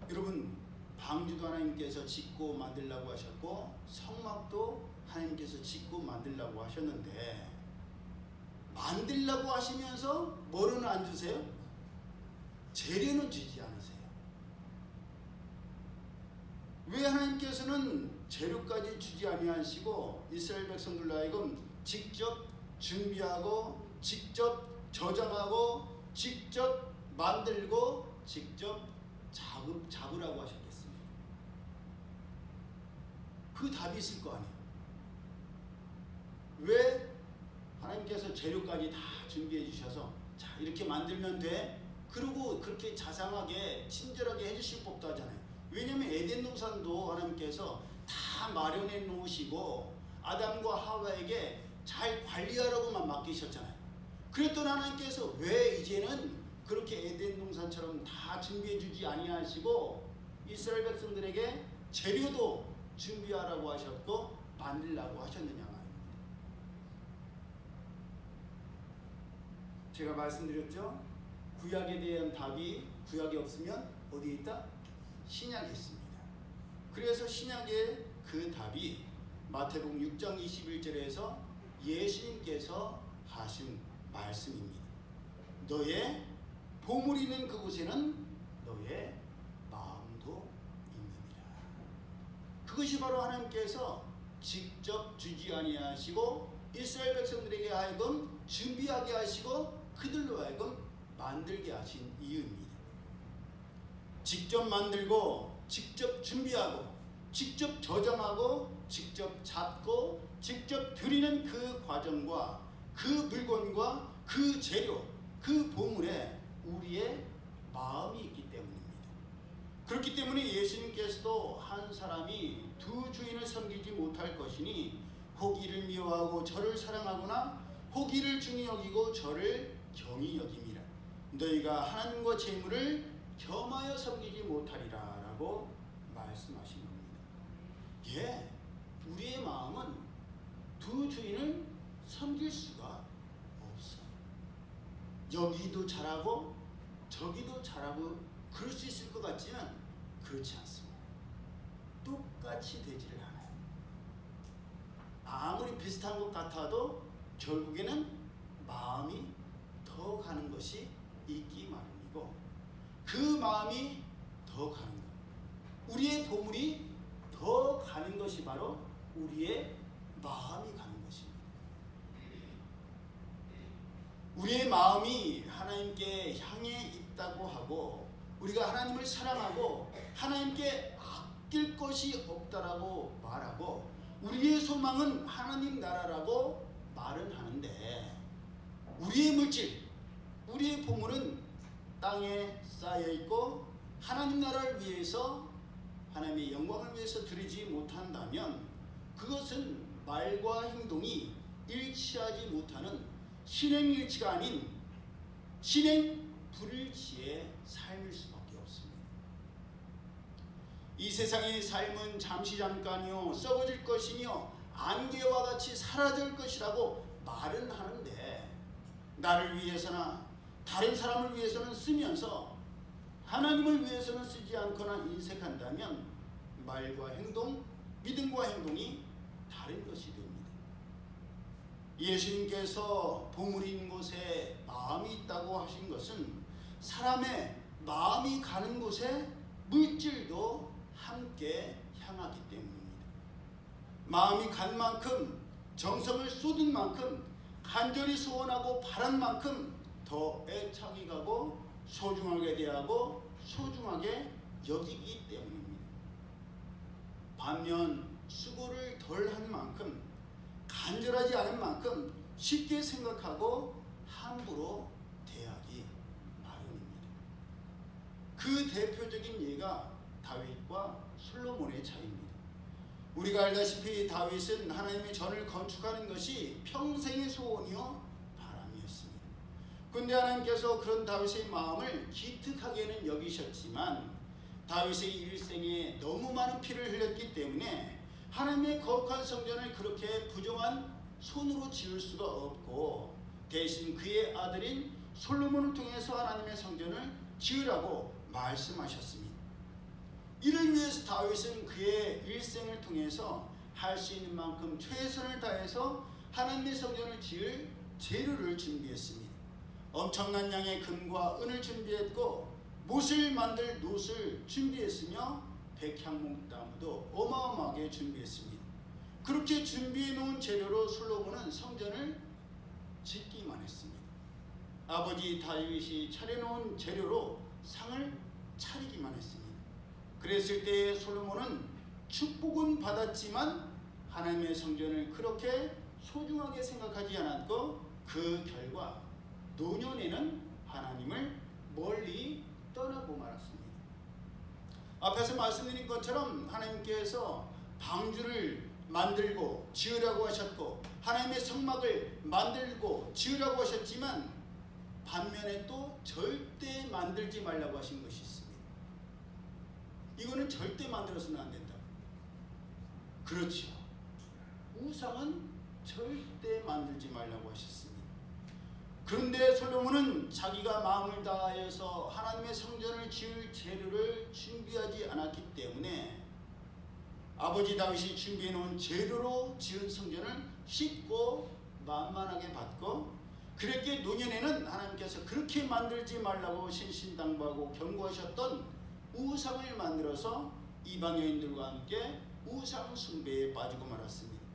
여러분, 방주도 하나님께서 짓고 만들라고 하셨고 성막도 하나님께서 짓고 만들라고 하셨는데 만들라고 하시면서 뭐로는 안 주세요? 재료는 주지 않으세요. 왜 하나님께서는 재료까지 주지 아니하시고 이스라엘 백성들로 하여금 직접 준비하고 직접 저장하고 직접 만들고 직접 잡으라고 하셨겠습니까? 그 답이 있을 거 아니에요. 왜 하나님께서 재료까지 다 준비해 주셔서 자 이렇게 만들면 돼? 그리고 그렇게 자상하게 친절하게 해주실 법도 하잖아요. 왜냐하면 에덴 동산도 하나님께서 다 마련해 놓으시고 아담과 하와에게 잘 관리하라고만 맡기셨잖아요. 그랬던 하나님께서 왜 이제는 그렇게 에덴 동산처럼 다 준비해 주지 아니하시고 이스라엘 백성들에게 재료도 준비하라고 하셨고 만들라고 하셨느냐 말입니다. 제가 말씀드렸죠. 구약에 대한 답이 구약이 없으면 어디에 있다? 신약에 있습니다. 그래서 신약의 그 답이 마태복음 6장 21절에서 예수님께서 하신 말씀입니다. 너의 보물이 있는 그곳에는 너의 마음도 있느니라. 그것이 바로 하나님께서 직접 주지 아니하시고 이스라엘 백성들에게 하여금 준비하게 하시고 그들로 하여금 만들게 하신 이유입니다. 직접 만들고 직접 준비하고 직접 저장하고 직접 잡고 직접 드리는 그 과정과 그 물건과 그 재료, 그 보물에 우리의 마음이 있기 때문입니다. 그렇기 때문에 예수님께서도 한 사람이 두 주인을 섬기지 못할 것이니 혹 이를 미워하고 저를 사랑하거나 혹 이를 중히 여기고 저를 경히 여김이라. 너희가 하나님과 재물을 겸하여 섬기지 못하리라 라고 말씀하신 겁니다. 예, 우리의 마음은 두 주인을 섬길 수가 없어요. 여기도 잘하고 저기도 잘하고 그럴 수 있을 것 같지만 그렇지 않습니다. 똑같이 되지를 않아요. 아무리 비슷한 것 같아도 결국에는 마음이 더 가는 것이 있기 마련이고 그 마음이 더 가는 것, 우리의 보물이 더 가는 것이 바로 우리의 마음이 가는 것입니다. 우리의 마음이 하나님께 향해 있다고 하고 우리가 하나님을 사랑하고 하나님께 아낄 것이 없다라고 말하고 우리의 소망은 하나님 나라라고 말은 하는데 우리의 물질, 우리의 보물은 땅에 쌓여 있고 하나님 나라를 위해서 하나님의 영광을 위해서 드리지 못한다면 그것은 말과 행동이 일치하지 못하는 신행일치가 아닌 신행불일치의 삶일 수밖에 없습니다. 이 세상의 삶은 잠시 잠깐이요 썩어질 것이며 안개와 같이 사라질 것이라고 말은 하는데 나를 위해서나 다른 사람을 위해서는 쓰면서 하나님을 위해서는 쓰지 않거나 인색한다면 말과 행동, 믿음과 행동이 다른 것이 됩니다. 예수님께서 보물이 있는 곳에 마음이 있다고 하신 것은 사람의 마음이 가는 곳에 물질도 함께 향하기 때문입니다. 마음이 간 만큼 정성을 쏟은 만큼 간절히 소원하고 바란 만큼 더 애착이 가고 소중하게 대하고 소중하게 여기기 때문입니다. 반면 수고를 덜 한 만큼 간절하지 않은 만큼 쉽게 생각하고 함부로 대하기 마련입니다. 그 대표적인 예가 다윗과 솔로몬의 차이입니다. 우리가 알다시피 다윗은 하나님의 전을 건축하는 것이 평생의 소원이요 바람이었습니다. 그런데 하나님께서 그런 다윗의 마음을 기특하게는 여기셨지만 다윗의 일생에 너무 많은 피를 흘렸기 때문에 하나님의 거룩한 성전을 그렇게 부정한 손으로 지을 수가 없고 대신 그의 아들인 솔로몬을 통해서 하나님의 성전을 지으라고 말씀하셨습니다. 이를 위해서 다윗은 그의 일생을 통해서 할 수 있는 만큼 최선을 다해서 하나님의 성전을 지을 재료를 준비했습니다. 엄청난 양의 금과 은을 준비했고 못을 만들 놋을 준비했으며 백향목나무도 어마어마하게 준비했습니다. 그렇게 준비해 놓은 재료로 솔로몬은 성전을 짓기만 했습니다. 아버지 다윗이 차려놓은 재료로 상을 차리기만 했습니다. 그랬을 때 솔로몬은 축복은 받았지만 하나님의 성전을 그렇게 소중하게 생각하지 않았고 그 결과 노년에는 하나님을 멀리 떠나고 말았습니다. 앞에서 말씀드린 것처럼 하나님께서 방주를 만들고 지으라고 하셨고 하나님의 성막을 만들고 지으라고 하셨지만 반면에 또 절대 만들지 말라고 하신 것이 있습니다. 이거는 절대 만들어서는 안 된다. 그렇죠. 우상은 절대 만들지 말라고 하셨습니다. 그런데 솔로몬은 자기가 마음을 다해서 하나님의 성전을 지을 재료를 준비하지 않았기 때문에 아버지 다윗이 준비해 놓은 재료로 지은 성전을 쉽고 만만하게 받고 그랬기에 노년에는 하나님께서 그렇게 만들지 말라고 신신당부하고 경고하셨던 우상을 만들어서 이방 여인들과 함께 우상 숭배에 빠지고 말았습니다.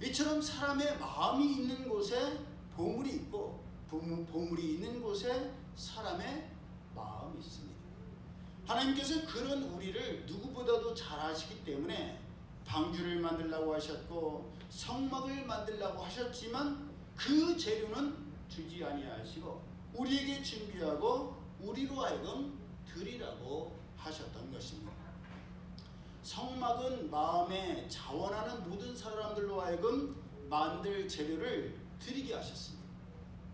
이처럼 사람의 마음이 있는 곳에 보물이 있고 보물이 있는 곳에 사람의 마음이 있습니다. 하나님께서 그런 우리를 누구보다도 잘 아시기 때문에 방주를 만들라고 하셨고 성막을 만들라고 하셨지만 그 재료는 주지 아니하시고 우리에게 준비하고 우리로 하여금 드리라고 하셨던 것입니다. 성막은 마음에 자원하는 모든 사람들로 하여금 만들 재료를 드리게 하셨습니다.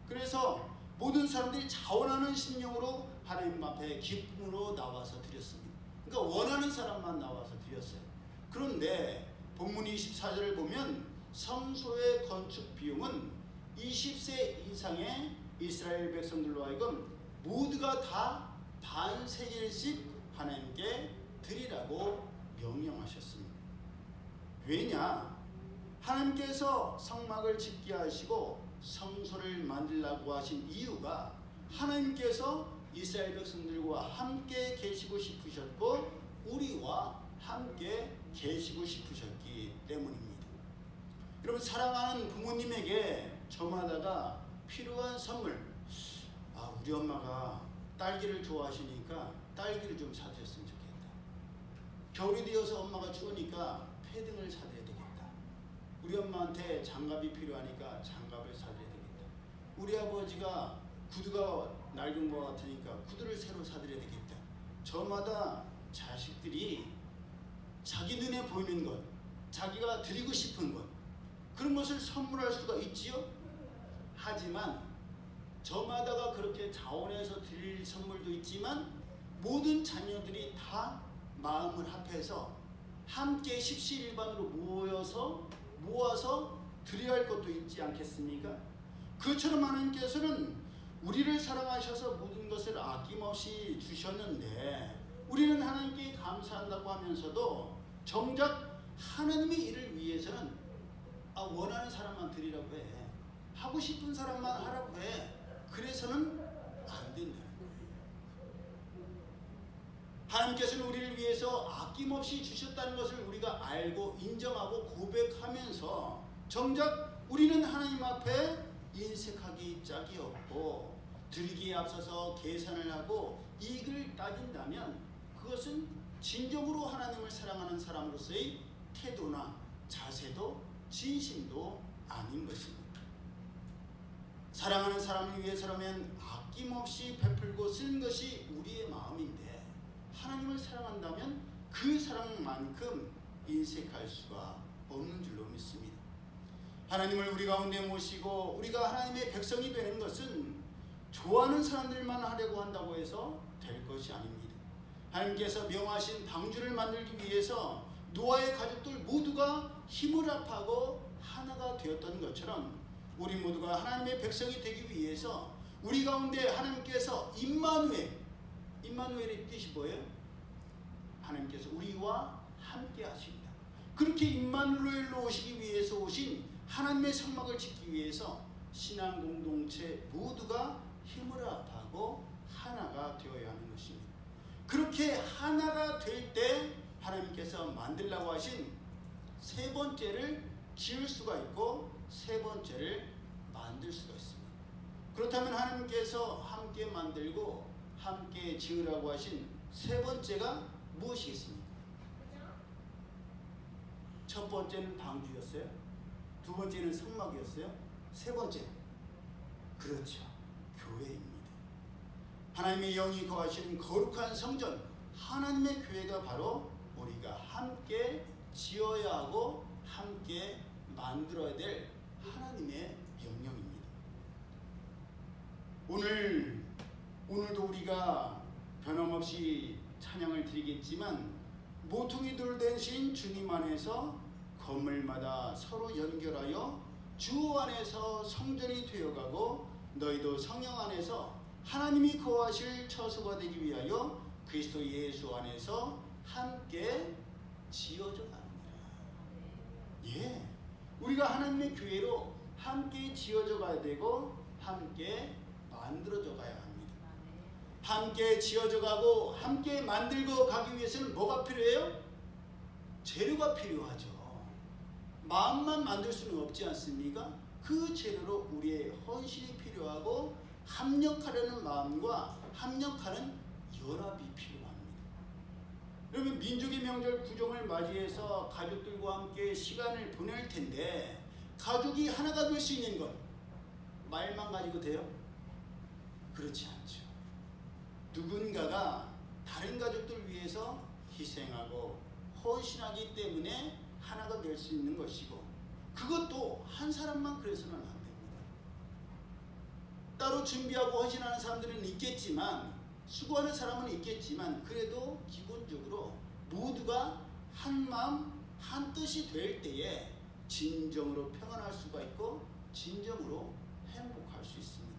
그래서 모든 사람들이 자원하는 심령으로 하나님 앞에 기쁨으로 나와서 드렸습니다. 그러니까 원하는 사람만 나와서 드렸어요. 그런데 본문 24절을 보면 성소의 건축 비용은 20세 이상의 이스라엘 백성들로 하여금 모두가 다 반세겔씩 하나님께 드리라고 명령하셨습니다. 왜냐? 하나님께서 성막을 짓게 하시고 성소를 만들라고 하신 이유가 하나님께서 이스라엘 백성들과 함께 계시고 싶으셨고 우리와 함께 계시고 싶으셨기 때문입니다. 여러분, 사랑하는 부모님에게 저마다가 필요한 선물, 우리 엄마가 딸기를 좋아하시니까 딸기를 좀 사드렸으면 좋겠다. 겨울이 되어서 엄마가 추우니까 패딩을 사드려야 되겠다. 우리 엄마한테 장갑이 필요하니까 장갑을 사드려야 되겠다. 우리 아버지가 구두가 낡은 것 같으니까 구두를 새로 사드려야 되겠다. 저마다 자식들이 자기 눈에 보이는 것, 자기가 드리고 싶은 것, 그런 것을 선물할 수가 있지요. 하지만 저마다가 그렇게 자원해서 드릴 선물도 있지만 모든 자녀들이 다 마음을 합해서 함께 십시일반으로 모아서 드려야 할 것도 있지 않겠습니까? 그처럼 하나님께서는 우리를 사랑하셔서 모든 것을 아낌없이 주셨는데 우리는 하나님께 감사한다고 하면서도 정작 하나님의 일을 위해서는 원하는 사람만 드리라고 해, 하고 싶은 사람만 하라고 해, 그래서는 안 된다는 거예요. 하나님께서는 우리를 위해서 아낌없이 주셨다는 것을 우리가 알고 인정하고 고백하면서 정작 우리는 하나님 앞에 인색하기 짝이 없고 드리기에 앞서서 계산을 하고 이익을 따진다면 그것은 진정으로 하나님을 사랑하는 사람으로서의 태도나 자세도 진심도 아닌 것입니다. 사랑하는 사람을 위해서라면 아낌없이 베풀고 쓰는 것이 우리의 마음인데 하나님을 사랑한다면 그 사랑만큼 인색할 수가 없는 줄로 믿습니다. 하나님을 우리 가운데 모시고 우리가 하나님의 백성이 되는 것은 좋아하는 사람들만 하려고 한다고 해서 될 것이 아닙니다. 하나님께서 명하신 방주를 만들기 위해서 노아의 가족들 모두가 힘을 합하고 하나가 되었던 것처럼 우리 모두가 하나님의 백성이 되기 위해서 우리 가운데 하나님께서 임마누엘의 뜻이 뭐예요? 하나님께서 우리와 함께 하신다. 그렇게 임마누엘로 오시기 위해서 오신 하나님의 성막을 짓기 위해서 신앙 공동체 모두가 힘을 합하고 하나가 되어야 하는 것입니다. 그렇게 하나가 될 때 하나님께서 만들라고 하신 세 번째를 지을 수가 있고 세 번째를 만들 수가 있습니다. 그렇다면 하나님께서 함께 만들고 함께 지으라고 하신 세 번째가 무엇이겠습니까? 첫 번째는 방주였어요. 두 번째는 성막이었어요. 세 번째, 그렇죠, 교회입니다. 하나님의 영이 거하시는 거룩한 성전, 하나님의 교회가 바로 우리가 함께 지어야 하고 함께 만들어야 될 하나님의 명령입니다. 오늘도 우리가 변함없이 찬양을 드리겠지만 모퉁이 돌 대신 주님 안에서 건물마다 서로 연결하여 주 안에서 성전이 되어가고 너희도 성령 안에서 하나님이 거하실 처소가 되기 위하여 그리스도 예수 안에서 함께 지어져 가느니라. 예, 우리가 하나님의 교회로 함께 지어져 가야 되고 함께 만들어져 가야 합니다. 함께 지어져 가고 함께 만들고 가기 위해서는 뭐가 필요해요? 재료가 필요하죠. 마음만 만들 수는 없지 않습니까? 그 재료로 우리의 헌신이 필요하고 합력하려는 마음과 합력하는 연합이 필요합니다. 그러면 민족의 명절 구정을 맞이해서 가족들과 함께 시간을 보낼 텐데 가족이 하나가 될 수 있는 것 말만 가지고 돼요? 그렇지 않죠. 누군가가 다른 가족들 위해서 희생하고 헌신하기 때문에 하나가 될 수 있는 것이고 그것도 한 사람만 그래서는 안 됩니다. 따로 준비하고 헌신하는 사람들은 있겠지만 수고하는 사람은 있겠지만 그래도 기본적으로 모두가 한 마음 한 뜻이 될 때에 진정으로 평안할 수가 있고 진정으로 행복할 수 있습니다.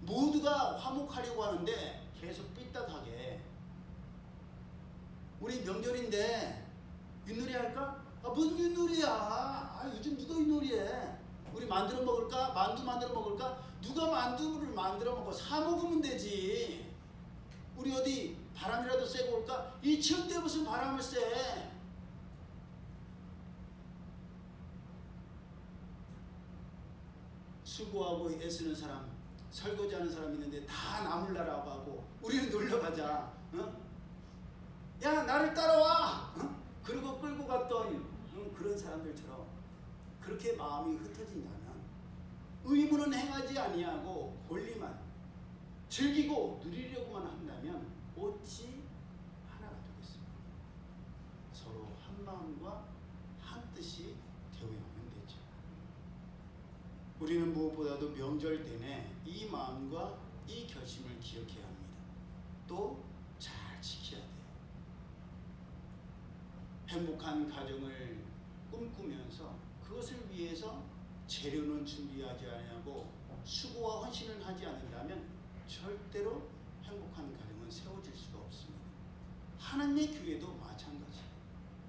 모두가 화목하려고 하는데 계속 삐딱하게 우리 명절인데 윷놀이 할까? 뭔 윷놀이야? 요즘 누가 윷놀이해? 우리 만들어 먹을까? 만두 만들어 먹을까? 누가 만두를 만들어 먹고 사 먹으면 되지. 우리 어디 바람이라도 쐬고 올까? 이 추운데 무슨 바람을 쐬? 수고하고 애쓰는 사람, 설거지하는 사람 있는데 다 나물나라고 하고 우리는 놀러 가자. 야 나를 따라와. 그리고 끌고 갔던 그런 사람들처럼 그렇게 마음이 흩어진다면 의무는 행하지 아니하고 권리만 즐기고 누리려고만 한다면 어찌 하나가 되겠습니까? 서로 한 마음과 한 뜻이 되어야만 되죠. 우리는 무엇보다도 명절 때문에 이 마음과 이 결심을 기억해야 합니다. 또 잘 지켜야 돼요. 행복한 가정을 꿈꾸면서 그것을 위해서 재료는 준비하지 아니하고 수고와 헌신을 하지 않는다면 절대로 행복한 가정은 세워질 수가 없습니다. 하나님의 교회도 마찬가지예요.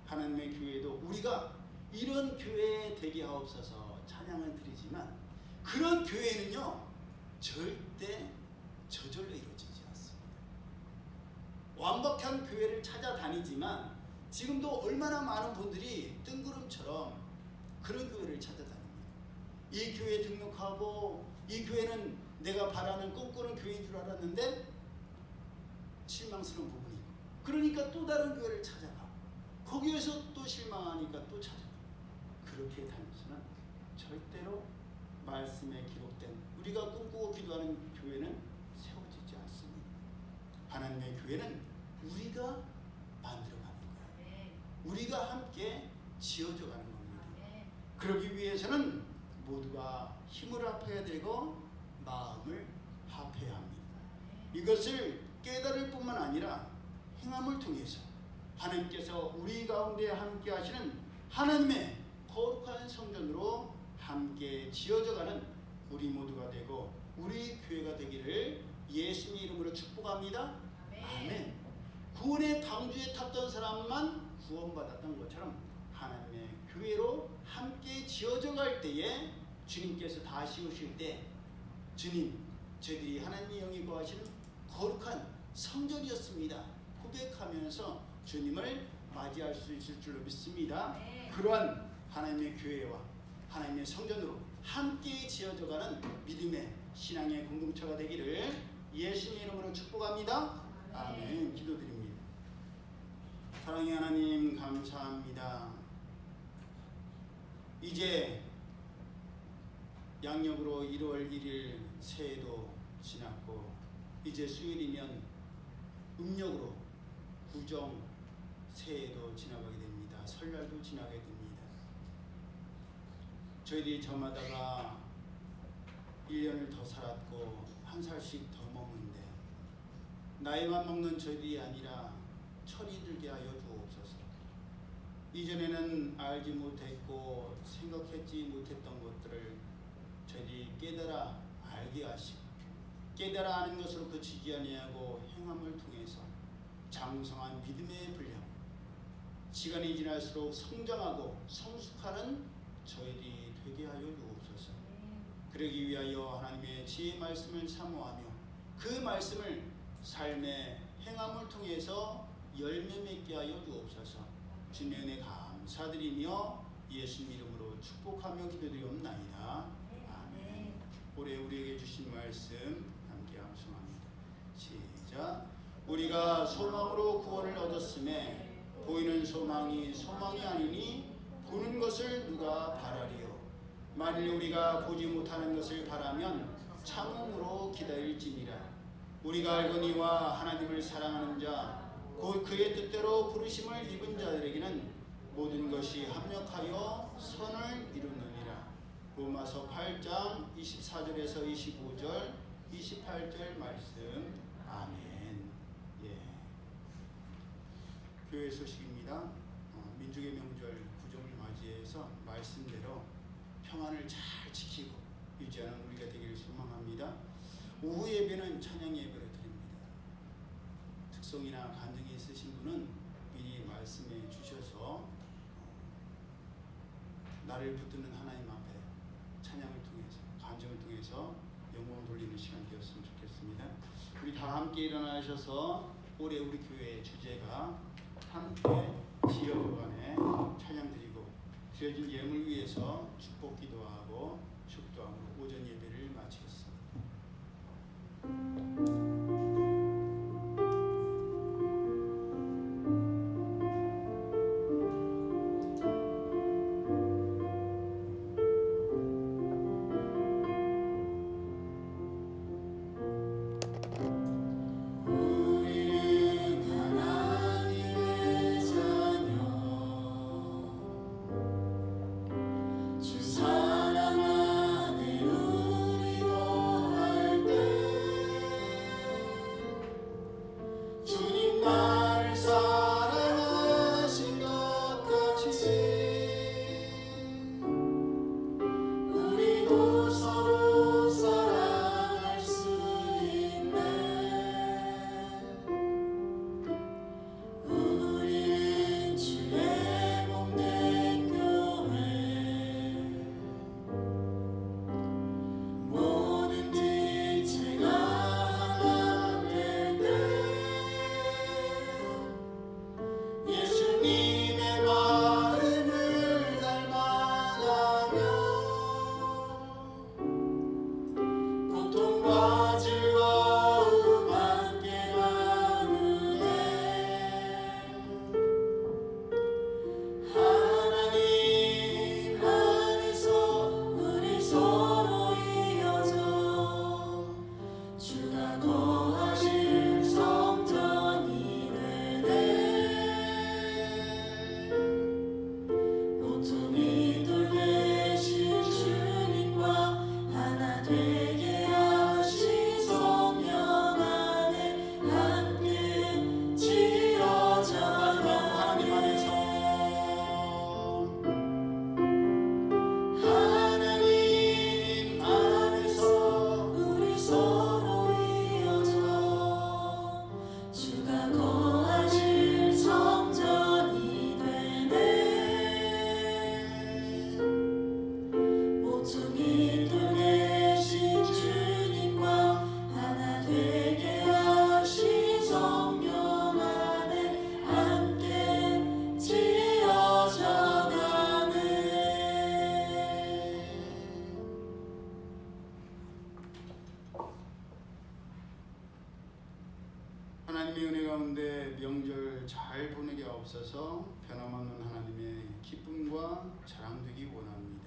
하나님의 교회도 우리가 이런 교회 되게 하옵소서 찬양을 드리지만 그런 교회는요 절대 저절로 이루어지지 않습니다. 완벽한 교회를 찾아다니지만 지금도 얼마나 많은 분들이 뜬구름처럼 그런 교회를 찾아다닙니다. 이 교회에 등록하고 이 교회는 내가 바라는 꿈꾸는 교회인 줄 알았는데 실망스러운 부분이 있고 그러니까 또 다른 교회를 찾아가 거기에서 또 실망하니까 또 찾아가 그렇게 다녀서는 절대로 말씀에 기록된 우리가 꿈꾸고 기도하는 교회는 세워지지 않습니다. 하나님의 교회는 우리가 만들어가는 거예요. 우리가 함께 지어져가는 겁니다. 그러기 위해서는 모두가 힘을 합해야 되고 마음을 합해야 합니다. 이것을 깨달을 뿐만 아니라 행함을 통해서 하나님께서 우리 가운데 함께 하시는 하나님의 거룩한 성전으로 함께 지어져가는 우리 모두가 되고 우리 교회가 되기를 예수님 이름으로 축복합니다. 아멘. 구원의 방주에 탔던 사람만 구원받았던 것처럼 하나님의 교회로 함께 지어져 갈 때에 주님께서 다시 오실 때 주님 저희들이 하나님의 영이 거하시는 거룩한 성전이었습니다 고백하면서 주님을 맞이할 수 있을 줄로 믿습니다. 그러한 하나님의 교회와 하나님의 성전으로 함께 지어져가는 믿음의 신앙의 공동체가 되기를 예수님 이름으로 축복합니다. 아멘. 기도드립니다. 사랑의 하나님 감사합니다. 이제 양력으로 1월 1일 새해도 지났고 이제 수요일이면 음력으로 구정 새해도 지나가게 됩니다. 설날도 지나게 됩니다. 저희들이 저마다가 1년을 더 살았고 한 살씩 더 먹는데 나이만 먹는 저희들이 아니라 철이 들게 하여 주옵소서. 이전에는 알지 못했고 생각했지 못했던 것들을 저희들이 깨달아 알게 하시고 깨달아 아는 것으로 그치지 아니하고 행함을 통해서 장성한 믿음의 분량 시간이 지날수록 성장하고 성숙하는 저희들이 되게 하여 주옵소서. 그러기 위하여 하나님의 지혜의 말씀을 사모하며 그 말씀을 삶의 행함을 통해서 열매 맺게 하여 주옵소서. 주님의 은혜 감사드리며 예수님 이름으로 축복하며 기도드리옵나이다. 아멘. 올해 우리에게 주신 말씀 함께 암송합니다. 시작. 우리가 소망으로 구원을 얻었음에 보이는 소망이 소망이 아니니 보는 것을 누가 바라리요. 만일 우리가 보지 못하는 것을 바라면 참음으로 기다릴지니라. 우리가 알거니와 하나님을 사랑하는 자 곧 그의 뜻대로 부르심을 입은 자들에게는 모든 것이 합력하여 선을 이루느니라. 로마서 8장 24절에서 25절 28절 말씀. 아멘. 예. 교회 소식입니다. 민족의 명절 구정을 맞이해서 말씀대로 평안을 잘 지키고 유지하는 우리가 되기를 소망합니다. 오후 예배는 찬양 예배로 드립니다. 특성이나 간증이 있으신 분은 미리 말씀해 주셔서 나를 붙드는 하나님 앞에 찬양을 통해서 간증을 통해서 영광을 돌리는 시간 되었으면 좋겠습니다. 우리 다 함께 일어나셔서 올해 우리 교회의 주제가 함께 지역간에 찬양 드리고 드려진 예물 위해서 축복 기도하고 축도함으로 오전 예배를 마치겠습니다. 하나님의 은혜 가운데 명절 잘 보내게 하옵소서. 변함없는 하나님의 기쁨과 자랑되기 원합니다.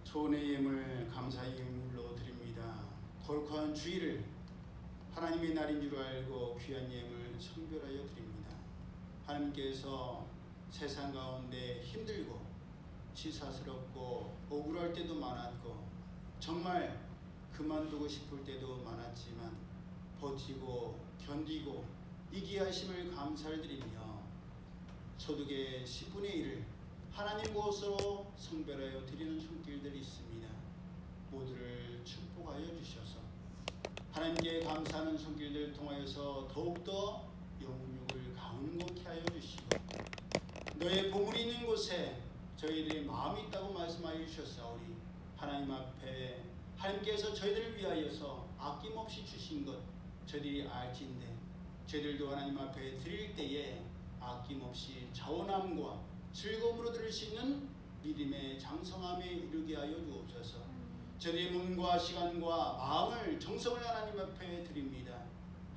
소원의 예물 감사의 예물로 드립니다. 거룩한 주일을 하나님의 날인 줄 알고 귀한 예물 성별하여 드립니다. 하나님께서 세상 가운데 힘들고 치사스럽고 억울할 때도 많았고 정말 그만두고 싶을 때도 많았지만 버티고 견디고 이기게 하심을 감사를 드리며 소득의 10분의 1을 하나님 곳으로 성별하여 드리는 손길들이 있습니다. 모두를 축복하여 주셔서 하나님께 감사하는 손길들 통하여서 더욱더 영육을 강건케 하여 주시고 너의 보물이 있는 곳에 저희들의 마음이 있다고 말씀하여 주셨사오니 하나님 앞에 하나님께서 저희들을 위하여서 아낌없이 주신 것 저희들이 알지인데 저희들도 하나님 앞에 드릴 때에 아낌없이 자원함과 즐거움으로 드릴 수 있는 믿음의 장성함에 이르게 하여 주옵소서. 저희의 몸과 시간과 마음을 정성을 하나님 앞에 드립니다.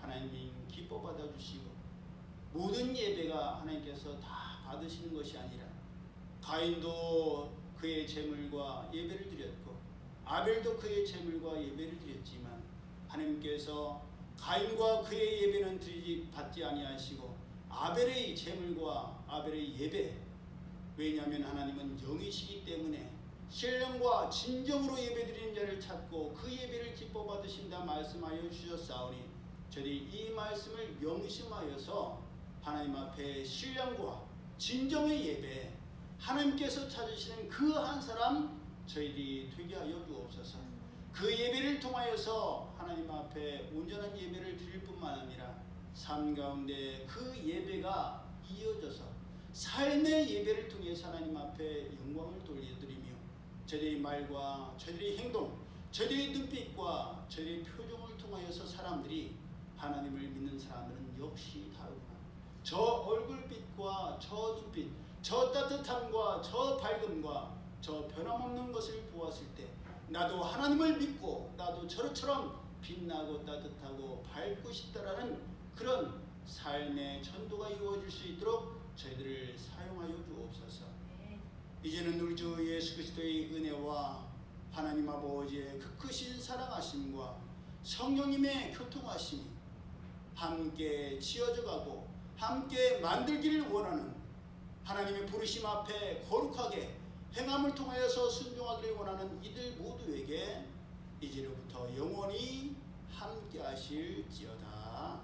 하나님이 기뻐 받아주시고 모든 예배가 하나님께서 다 받으시는 것이 아니라 가인도 그의 제물과 예배를 드렸고 아벨도 그의 제물과 예배를 드렸지만 하나님께서 가인과 그의 예배는 받지 아니하시고 아벨의 제물과 아벨의 예배, 왜냐하면 하나님은 영이시기 때문에 신령과 진정으로 예배드리는 자를 찾고 그 예배를 기뻐 받으신다 말씀하여 주셨사오니 저희 이 말씀을 명심하여서 하나님 앞에 신령과 진정의 예배, 하나님께서 찾으시는 그 한 사람 저희들이 되게 하여 주옵소서. 그 예배를 통하여서 하나님 앞에 온전한 예배를 드릴 뿐만 아니라 삶 가운데 그 예배가 이어져서 삶의 예배를 통해서 하나님 앞에 영광을 돌려드리며 저희의 말과 저희의 행동, 저희의 눈빛과 저희의 표정을 통하여서 사람들이 하나님을 믿는 사람들은 역시 다르구나. 저 얼굴빛과 저 눈빛, 저 따뜻함과 저 밝음과 저 변함없는 것을 보았을 때 나도 하나님을 믿고 나도 저처럼 빛나고 따뜻하고 밝고 싶다라는 그런 삶의 전도가 이루어질 수 있도록 저희들을 사용하여 주옵소서. 이제는 우리 주 예수 그리스도의 은혜와 하나님 아버지의 그 크신 사랑하심과 성령님의 교통하심이 함께 지어져 가고 함께 만들기를 원하는 하나님의 부르심 앞에 거룩하게 행함을 통하여서 순종하기를 원하는 이들 모두에게 이제로부터 영원히 함께 하실지어다.